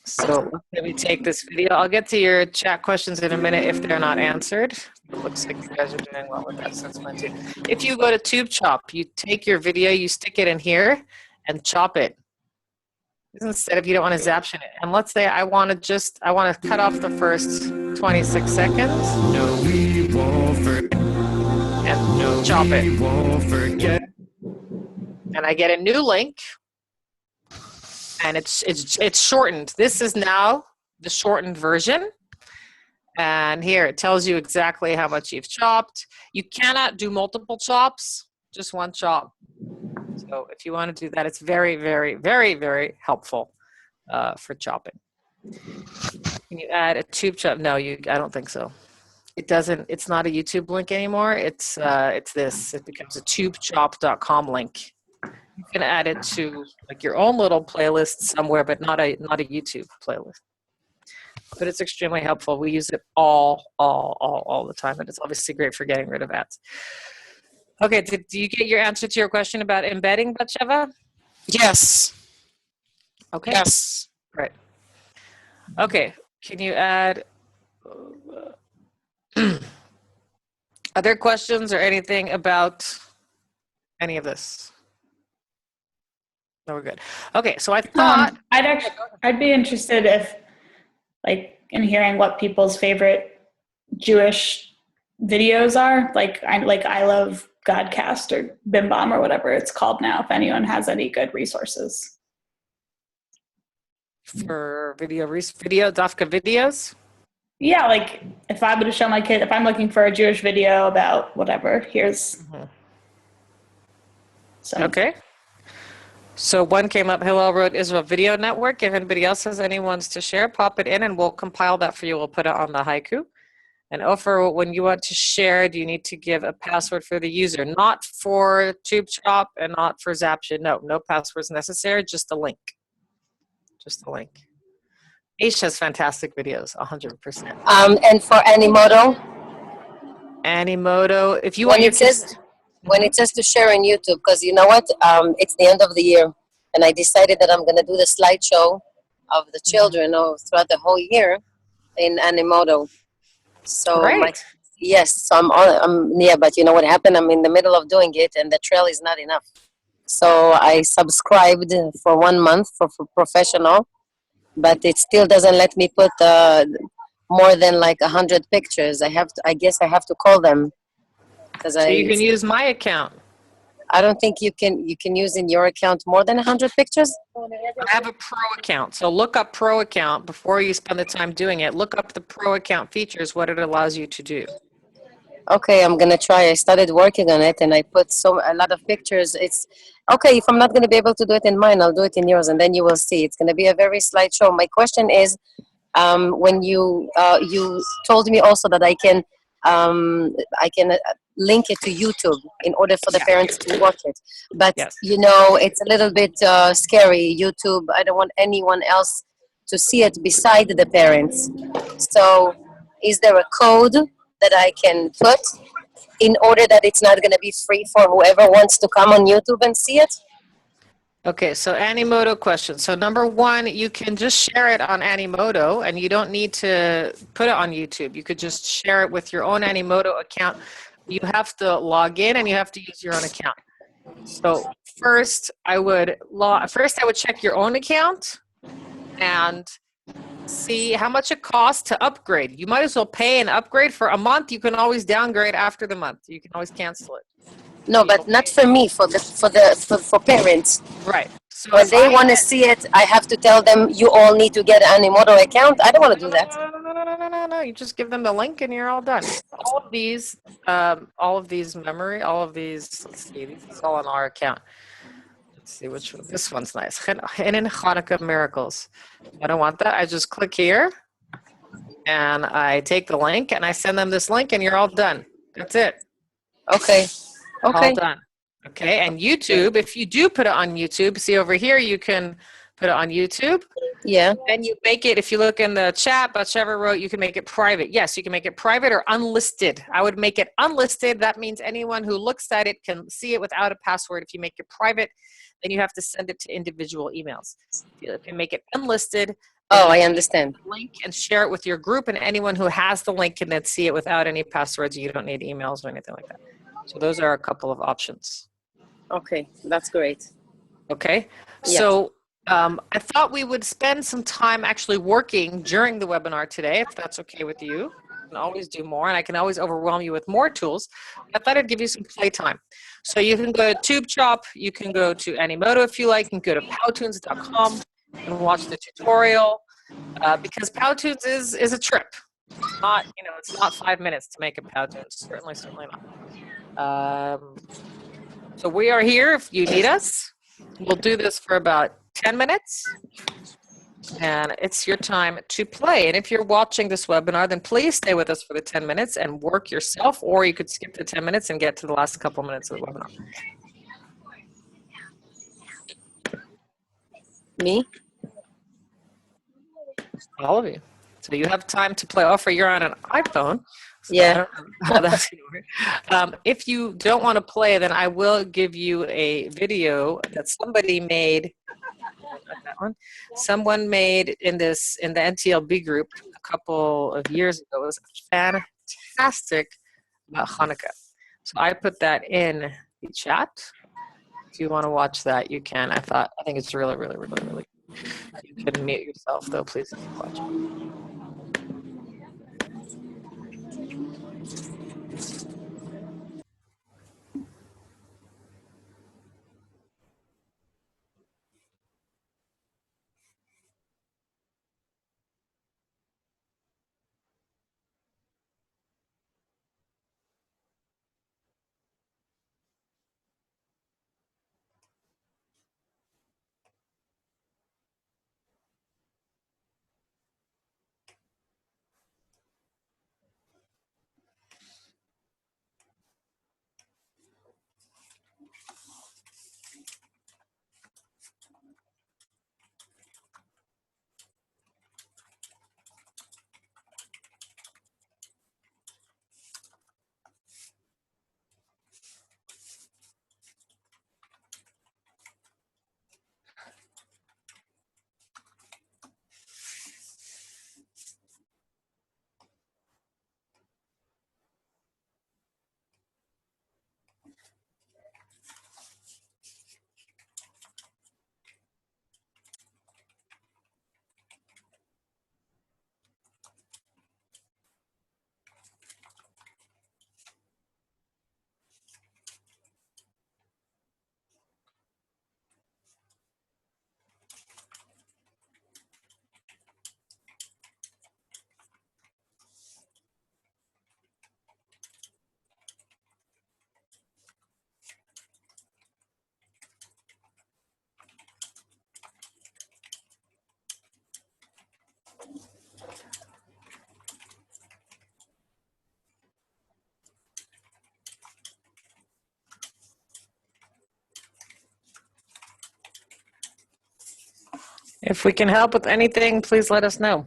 So let me take this video. I'll get to your chat questions in a minute if they're not answered. It looks like you guys are doing well with that, so that's fine too. If you go to Tube Chop, you take your video, you stick it in here, and chop it. Instead of you don't want to Zaption it. And let's say I want to cut off the first 26 seconds. No, we won't forget. And No, chop we it. won't forget. And I get a new link. And it's shortened. This is now the shortened version. And here it tells you exactly how much you've chopped. You cannot do multiple chops, just one chop. So if you want to do that, it's very, very, very, very helpful for chopping. Can you add a tube chop? No, I don't think so. It doesn't. It's not a YouTube link anymore. It's this. It becomes a tubechop.com link. You can add it to like your own little playlist somewhere, but not a YouTube playlist. But it's extremely helpful. We use it all the time, and it's obviously great for getting rid of ads. Okay, do you get your answer to your question about embedding, Batsheva? Yes. Okay. Yes. Right. Okay, can you add other questions or anything about any of this? No, we're good. Okay, so I thought I'd be interested in hearing what people's favorite Jewish videos are. I love Godcast or Bim Bam or whatever it's called now. If anyone has any good resources for video Dafka videos. Yeah, like if I were to show my kid, if I'm looking for a Jewish video about whatever, here's some. Okay. So one came up, Hillel wrote Israel Video Network. If anybody else has any ones to share, pop it in and we'll compile that for you. We'll put it on the haiku. And Ofer, when you want to share, do you need to give a password for the user? Not for TubeChop and not for Zaption. No passwords necessary, just a link. Just a link. Aish has fantastic videos, 100%. And for Animoto? Animoto, if you want your kids... When it says to share on YouTube, because you know what? It's the end of the year, and I decided that I'm going to do the slideshow of the children throughout the whole year in Animoto. So yes, so but you know what happened? I'm in the middle of doing it, and the trail is not enough. So I subscribed for 1 month for professional, but it still doesn't let me put more than like 100 pictures. I guess I have to call them. So you can use my account. I don't think you can use in your account more than 100 pictures. I have a pro account. So look up pro account before you spend the time doing it. Look up the pro account features, what it allows you to do. Okay, I'm going to try. I started working on it and I put a lot of pictures. It's okay. If I'm not going to be able to do it in mine, I'll do it in yours and then you will see. It's going to be a very slideshow. My question is, when you told me also that I can link it to YouTube in order for the parents to watch it. But, you know, it's a little bit scary, YouTube. I don't want anyone else to see it beside the parents. So is there a code that I can put in order that it's not going to be free for whoever wants to come on YouTube and see it? Okay, so Animoto question. So number one, you can just share it on Animoto and you don't need to put it on YouTube. You could just share it with your own Animoto account. You have to log in and you have to use your own account. So first I would check your own account and see how much it costs to upgrade. You might as well pay an upgrade for a month. You can always downgrade after the month. You can always cancel it. No, but not for me, for parents. Right. So when they want to see it, I have to tell them you all need to get an Animoto account. I don't want to do that. No. You just give them the link and you're all done. All of these memory, all of these, let's see, this is all on our account. Let's see which one. This one's nice. Hidden Hanukkah Miracles. I don't want that. I just click here and I take the link and I send them this link and you're all done. That's it. Okay. All done. Okay, and YouTube, if you do put it on YouTube, see over here, you can put it on YouTube. Yeah. Then you make it, if you look in the chat, Batsheva wrote, you can make it private. Yes, you can make it private or unlisted. I would make it unlisted. That means anyone who looks at it can see it without a password. If you make it private, then you have to send it to individual emails. If you make it unlisted, I understand. Link and share it with your group, and anyone who has the link can then see it without any passwords. You don't need emails or anything like that. So those are a couple of options. Okay, that's great. Okay, Yes. so I thought we would spend some time actually working during the webinar today, if that's okay with you. I can always do more, and I can always overwhelm you with more tools. I thought I'd give you some playtime. So you can go to TubeChop, you can go to Animoto if you like, you can go to powtoons.com and watch the tutorial, because Powtoons is a trip. Not, it's not 5 minutes to make a Powtoon. Certainly not. So we are here if you need us. We'll do this for about 10 minutes. And it's your time to play. And if you're watching this webinar, then please stay with us for the 10 minutes and work yourself, or you could skip the 10 minutes and get to the last couple minutes of the webinar. Me? All of you. So you have time to play. Offer, you're on an iPhone. So Yeah. I don't know how that's going to work. If you don't want to play, then I will give you a video that somebody made. That one. Someone made in the NTLB group a couple of years ago. It was fantastic about Hanukkah. So I put that in the chat. If you want to watch that, you can. I think it's really, really, really, really. You can mute yourself though, please, if you watch. If we can help with anything, please let us know.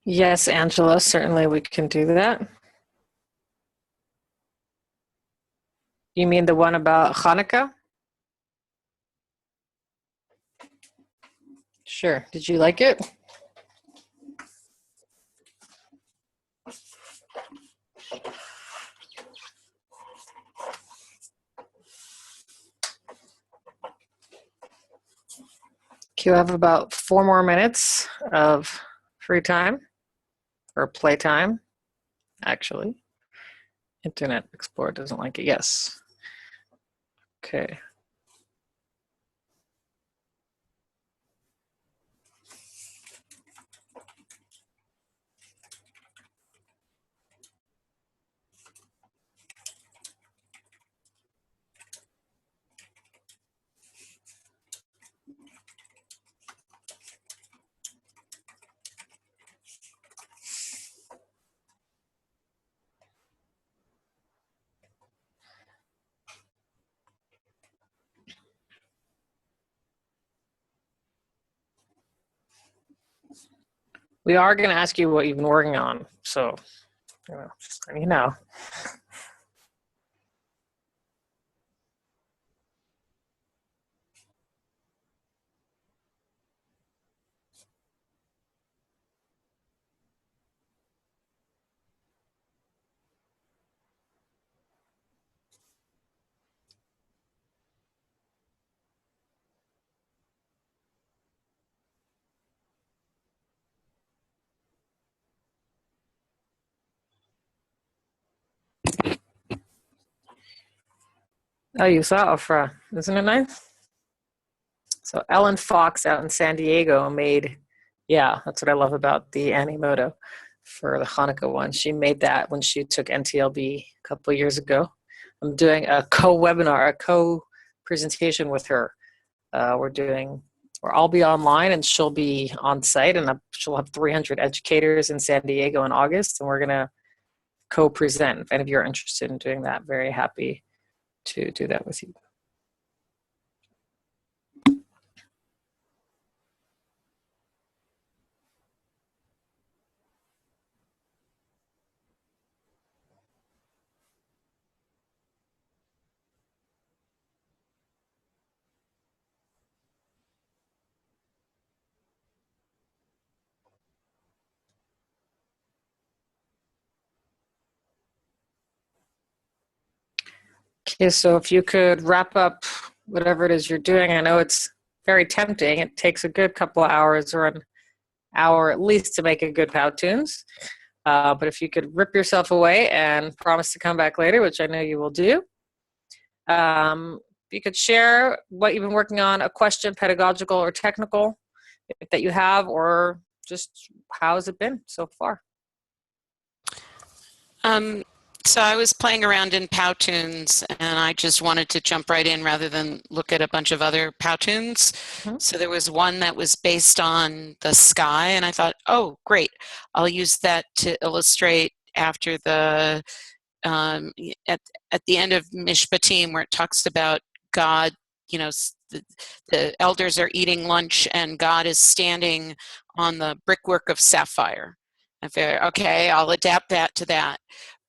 Yes, Angela, certainly we can do that. You mean the one about Hanukkah? Sure. Did you like it? You have about 4 more minutes of free time or play time, actually. Internet Explorer doesn't like it. Yes. Okay. We are going to ask you what you've been working on, so just letting you know. Oh, you saw Ofra. Isn't it nice? So Ellen Fox out in San Diego made, yeah, that's what I love about the Animoto for the Hanukkah one. She made that when she took NTLB a couple of years ago. I'm doing a co-webinar, a co-presentation with her. I'll be online and she'll be on site, and she'll have 300 educators in San Diego in August, and we're going to co-present. If any of you are interested in doing that, very happy to do that with you. Okay, so if you could wrap up whatever it is you're doing, I know it's very tempting. It takes a good couple of hours or an hour at least to make a good Powtoons. But if you could rip yourself away and promise to come back later, which I know you will do, you could share what you've been working on, a question, pedagogical or technical, that you have, or just how has it been so far? So I was playing around in Powtoons, and I just wanted to jump right in rather than look at a bunch of other Powtoons. Mm-hmm. So there was one that was based on the sky, and I thought, oh, great. I'll use that to illustrate after the, at the end of Mishpatim, where it talks about God, the elders are eating lunch, and God is standing on the brickwork of sapphire. I figured, okay, I'll adapt that to that.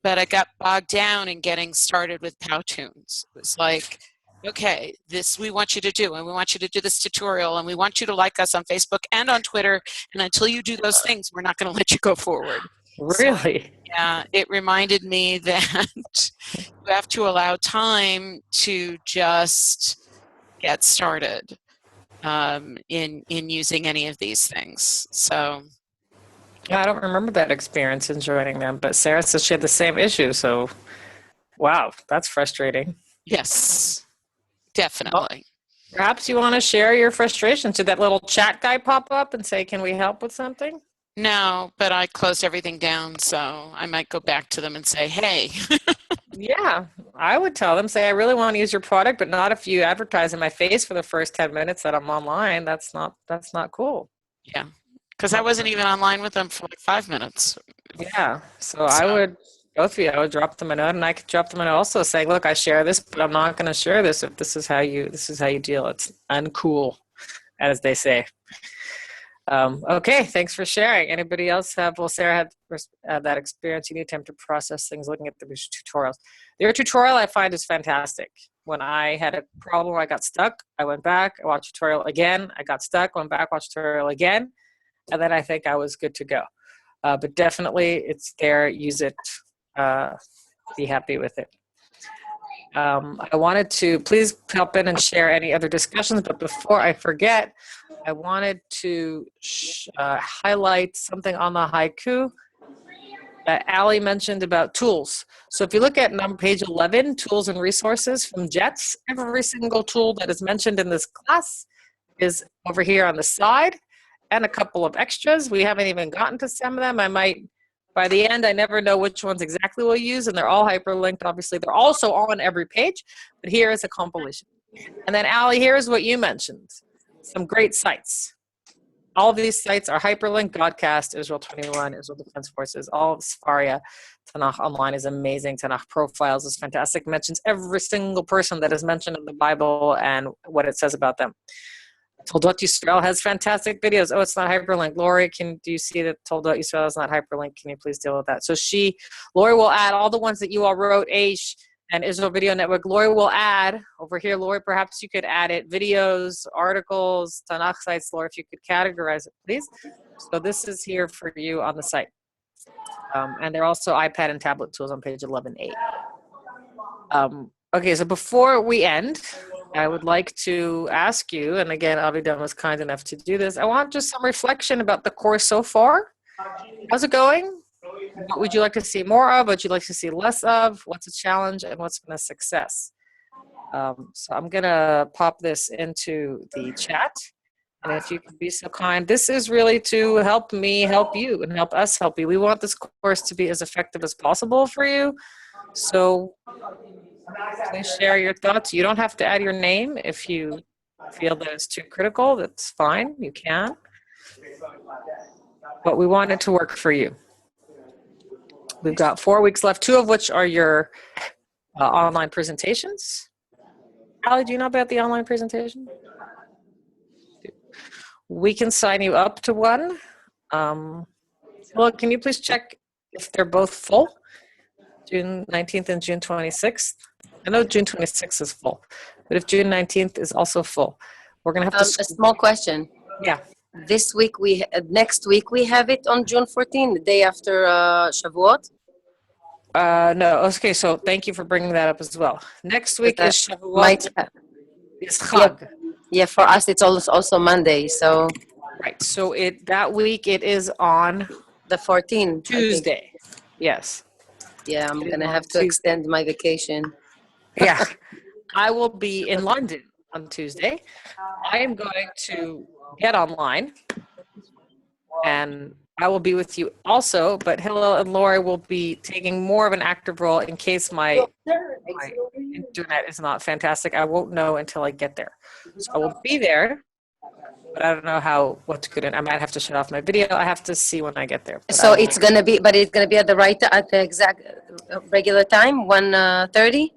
But I got bogged down in getting started with Powtoons. It was like, okay, this we want you to do, and we want you to do this tutorial, and we want you to like us on Facebook and on Twitter, and until you do those things, we're not going to let you go forward. Really? So, yeah, it reminded me that you have to allow time to just get started in using any of these things. So. I don't remember that experience in joining them, but Sarah says she had the same issue. So, wow, that's frustrating. Yes, definitely. Well, perhaps you want to share your frustrations. Did that little chat guy pop up and say, can we help with something? No, but I closed everything down, so I might go back to them and say, hey. Yeah, I would tell them, say, I really want to use your product, but not if you advertise in my face for the first 10 minutes that I'm online. That's not cool. Yeah. Because I wasn't even online with them for like 5 minutes. Yeah, so I would, both of you, I would drop them a note, and I could drop them a note also saying, look, I share this, but I'm not going to share this if this is how you deal. It's uncool, as they say. Okay, thanks for sharing. Anybody else have? Well, Sarah had that experience. You need time to process things looking at the tutorials. Their tutorial I find is fantastic. When I had a problem, I got stuck. I went back, I watched tutorial again. I got stuck, went back, watched tutorial again, and then I think I was good to go. But definitely, it's there. Use it. Be happy with it. I wanted to please help in and share any other discussions, but before I forget, I wanted to highlight something on the haiku that Ali mentioned about tools. So if you look at page 11, tools and resources from JETS, every single tool that is mentioned in this class is over here on the side, and a couple of extras. We haven't even gotten to some of them. I might, by the end, I never know which ones exactly we'll use, and they're all hyperlinked. Obviously, they're also on every page, but here is a compilation. And then Ali, here's what you mentioned. Some great sites. All of these sites are hyperlinked. Godcast, Israel 21, Israel Defense Forces, all of Sefaria. Tanakh Online is amazing. Tanakh Profiles is fantastic. Mentions every single person that is mentioned in the Bible and what it says about them. Toldot Yisrael has fantastic videos. Oh, it's not hyperlinked. Lori, do you see that Toldot Yisrael is not hyperlinked? Can you please deal with that? So Lori will add all the ones that you all wrote, Aish and Israel Video Network. Lori will add, over here, Lori, perhaps you could add it, videos, articles, Tanakh sites. Lori, if you could categorize it, please. So this is here for you on the site. And there are also iPad and tablet tools on page 11.8. Okay, so before we end, I would like to ask you, and again, Avidan was kind enough to do this, I want just some reflection about the course so far. How's it going? What would you like to see more of? What would you like to see less of? What's a challenge and what's been a success? So I'm going to pop this into the chat. And if you could be so kind, this is really to help me help you and help us help you. We want this course to be as effective as possible for you. So please share your thoughts. You don't have to add your name if you feel that it's too critical. That's fine. You can. But we want it to work for you. We've got 4 weeks left, 2 of which are your online presentations. Ali, do you know about the online presentation? We can sign you up to one. Well, can you please check if they're both full? June 19th and June 26th. I know June 26th is full, but if June 19th is also full, we're going to have to... A small question. Yeah. This week, next week, we have it on June 14th, the day after Shavuot? No, okay, so thank you for bringing that up as well. Next week is Shavuot. It's Chag. Yeah, for us, it's also Monday, so... Right, so that week it is on... The 14th. Tuesday. Yes. Yeah, I'm going to have to extend my vacation. Yeah. I will be in London on Tuesday. I am going to get online, and I will be with you also, but Hillel and Lori will be taking more of an active role in case my internet is not fantastic. I won't know until I get there. So I will be there, but I don't know what's good. I might have to shut off my video. I have to see when I get there. So it's going to be, but it's going to be at the exact regular time, 1:30?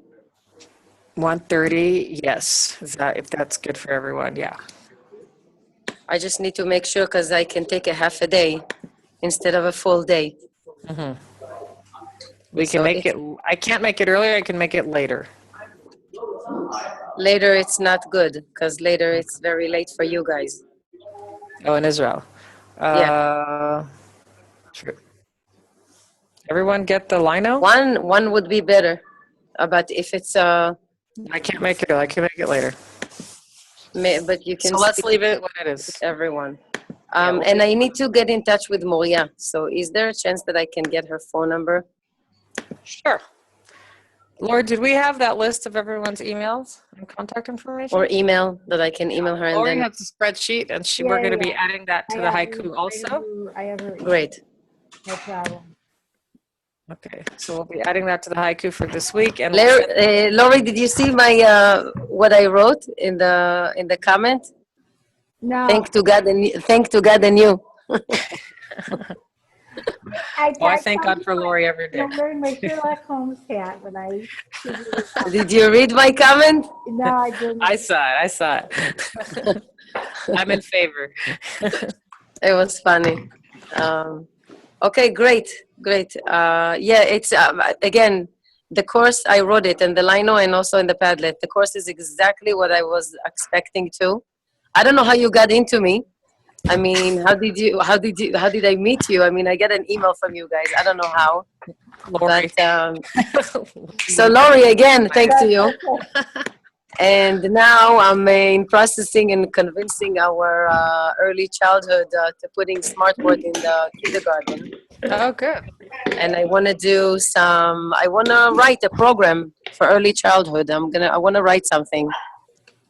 1:30, yes. If that's good for everyone, yeah. I just need to make sure because I can take a half a day instead of a full day. Mm-hmm. We can make it. I can't make it earlier. I can make it later. Later, it's not good because later it's very late for you guys. Oh, in Israel. Yeah. True. Everyone get the lino? One would be better, but if it's I can't make it. I can make it later. But you can. So let's leave it what it is. Everyone. And I need to get in touch with Moria. So is there a chance that I can get her phone number? Sure. Laura, did we have that list of everyone's emails and contact information? Or email that I can email her and Lori then. has a spreadsheet, and we're going to be adding that to the haiku also. Great. No problem. Okay, so we'll be adding that to the haiku for this week. And Lori, did you see my what I wrote in the comment? No. Thank to God and you. I thank God for Lori every day. I'm wearing my Sherlock Holmes hat when I... Did you read my comment? No, I didn't. I saw it. I'm in favor. It was funny. Okay, great. Yeah, it's again, the course, I wrote it in the Lino and also in the Padlet. The course is exactly what I was expecting to. I don't know how you got into me. I mean, how did I meet you? I mean, I get an email from you guys. I don't know how. Lori. But, so Lori, again, thanks to you. And now I'm in processing and convincing our early childhood to putting smartboard in the kindergarten. Oh, good. And I want to write a program for early childhood. I want to write something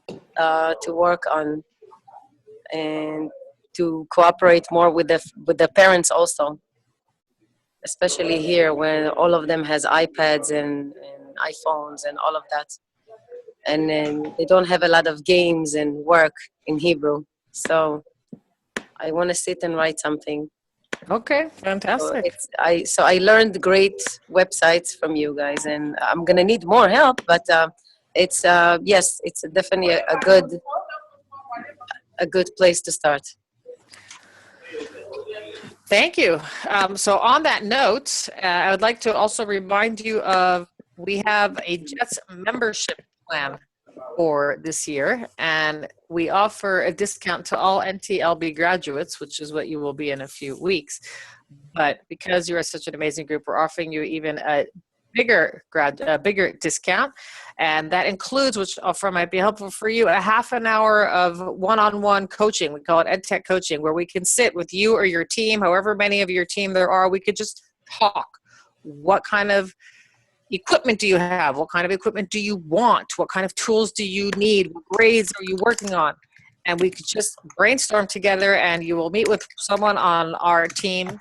to work on and to cooperate more with the parents also, especially here when all of them has iPads and iPhones and all of that. And then they don't have a lot of games and work in Hebrew. So I want to sit and write something. Okay, fantastic. So I learned great websites from you guys, and I'm gonna need more help. But it's definitely a good place to start. Thank you. So on that note, I would like to also remind you of we have a JETS membership plan for this year, and we offer a discount to all NTLB graduates, which is what you will be in a few weeks. But because you are such an amazing group, we're offering you even a bigger discount, and that includes, which offer might be helpful for you, a half an hour of one-on-one coaching. We call it EdTech coaching, where we can sit with you or your team, however many of your team there are. We could just talk. What kind of equipment do you have? What kind of equipment do you want? What kind of tools do you need? What grades are you working on? And we could just brainstorm together, and you will meet with someone on our team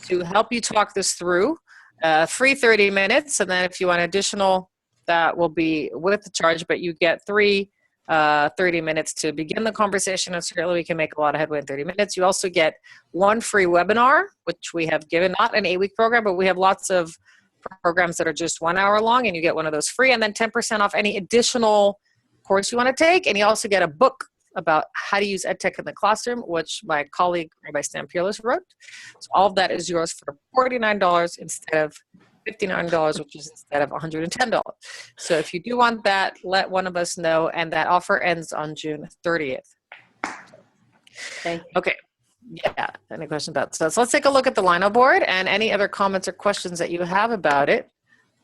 to help you talk this through. Free 30 minutes, and then if you want additional, that will be with the charge, but you get 30 minutes to begin the conversation, and certainly we can make a lot of headway in 30 minutes. You also get one free webinar, which we have given, not an 8-week program, but we have lots of programs that are just 1 hour long, and you get one of those free, and then 10% off any additional course you want to take. And you also get a book about how to use EdTech in the classroom, which my colleague, Rabbi Stan Peerless, wrote. So all of that is yours for $49 instead of $59, which is instead of $110. So if you do want that, let one of us know, and that offer ends on June 30th. Thank you. Okay. Yeah, any questions about that? So let's take a look at the Lino board, and any other comments or questions that you have about it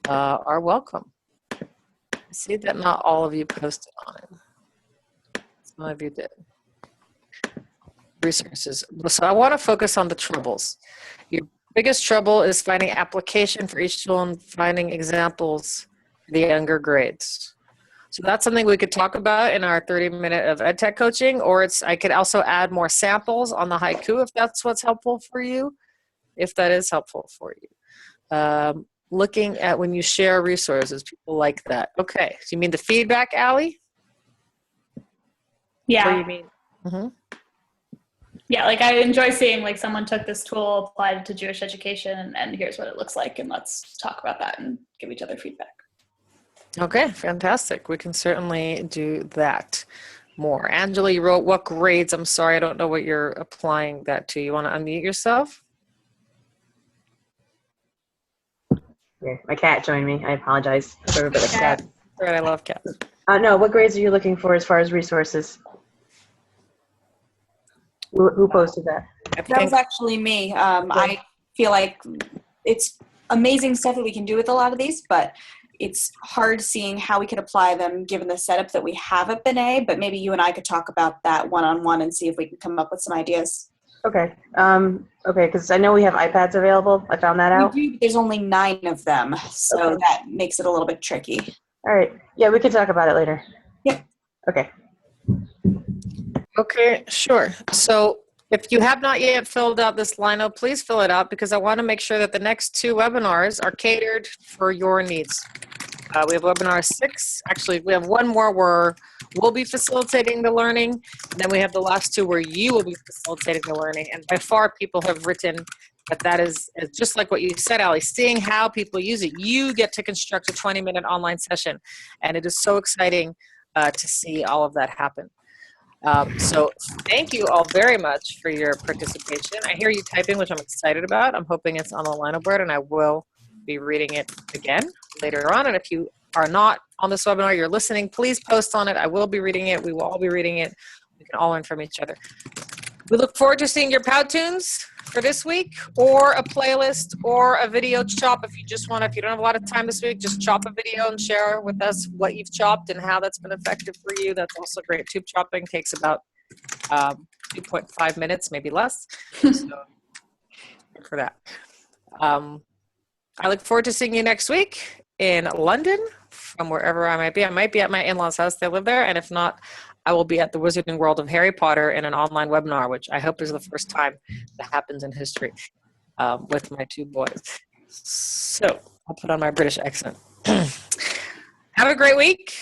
are welcome. I see that not all of you posted on it. Some of you did. Resources. So I want to focus on the troubles. Your biggest trouble is finding application for each tool and finding examples for the younger grades. So that's something we could talk about in our 30-minute of EdTech coaching, or I could also add more samples on the haiku if that's what's helpful for you, if that is helpful for you. Looking at when you share resources, people like that. Okay, so you mean the feedback, Allie? Yeah. What do you mean? Mm-hmm. Yeah, like I enjoy seeing like someone took this tool, applied it to Jewish education, and here's what it looks like, and let's talk about that and give each other feedback. Okay, fantastic. We can certainly do that more. Angela, you wrote what grades? I'm sorry, I don't know what you're applying that to. You want to unmute yourself? Yeah, my cat joined me. I apologize. Sorry about the cat. Right, I love cats. No, what grades are you looking for as far as resources? Who posted that? That was actually me. I feel like it's amazing stuff that we can do with a lot of these, but it's hard seeing how we could apply them given the setup that we have at B'nai, but maybe you and I could talk about that one-on-one and see if we can come up with some ideas. Okay. Okay, because I know we have iPads available. I found that out. We do, but there's only 9 of them, so Okay. that makes it a little bit tricky. All right. Yeah, we can talk about it later. Yeah. Okay. Okay, sure. So if you have not yet filled out this Lino, please fill it out, because I want to make sure that the next 2 webinars are catered for your needs. We have webinar 6. Actually, we have one more where we'll be facilitating the learning. And then we have the last 2 where you will be facilitating the learning. And by far, people have written that is just like what you said, Allie, seeing how people use it. You get to construct a 20-minute online session. And it is so exciting to see all of that happen. So thank you all very much for your participation. I hear you typing, which I'm excited about. I'm hoping it's on the Lino board, and I will be reading it again later on. And if you are not on this webinar, you're listening, please post on it. I will be reading it. We will all be reading it. We can all learn from each other. We look forward to seeing your Powtoons for this week, or a playlist, or a video chop. If you just want to, if you don't have a lot of time this week, just chop a video and share with us what you've chopped and how that's been effective for you. That's also great. Tube chopping takes about 2.5 minutes, maybe less. So for that. I look forward to seeing you next week in London, from wherever I might be. I might be at my in-laws' house. They live there. And if not, I will be at the Wizarding World of Harry Potter in an online webinar, which I hope is the first time that happens in history with my two boys. So I'll put on my British accent. Have a great week.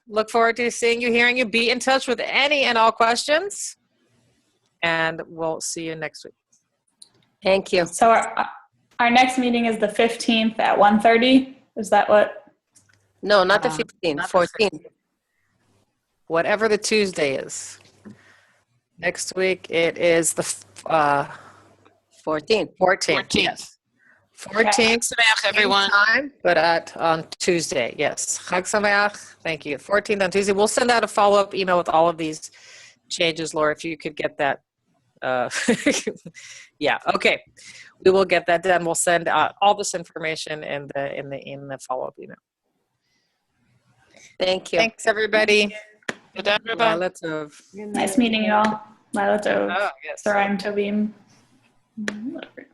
Look forward to seeing you, hearing you. Be in touch with any and all questions. And we'll see you next week. Thank you. So our next meeting is the 15th at 1:30. Is that what? No, not the 15th, 14th. Whatever the Tuesday is. Next week, it is the 14th. 14th, yes. 14th, Sameach, everyone. time, but on Tuesday, yes. Chag Sameach, thank you. 14th on Tuesday. We'll send out a follow-up email with all of these changes, Laura, if you could get that. Yeah, okay. We will get that done. We'll send out all this information in the follow-up email. Thank you. Thanks, everybody. Everybody. Nice meeting you all. Lila Tov. Oh, yes. Thorayim Tovim. Whatever.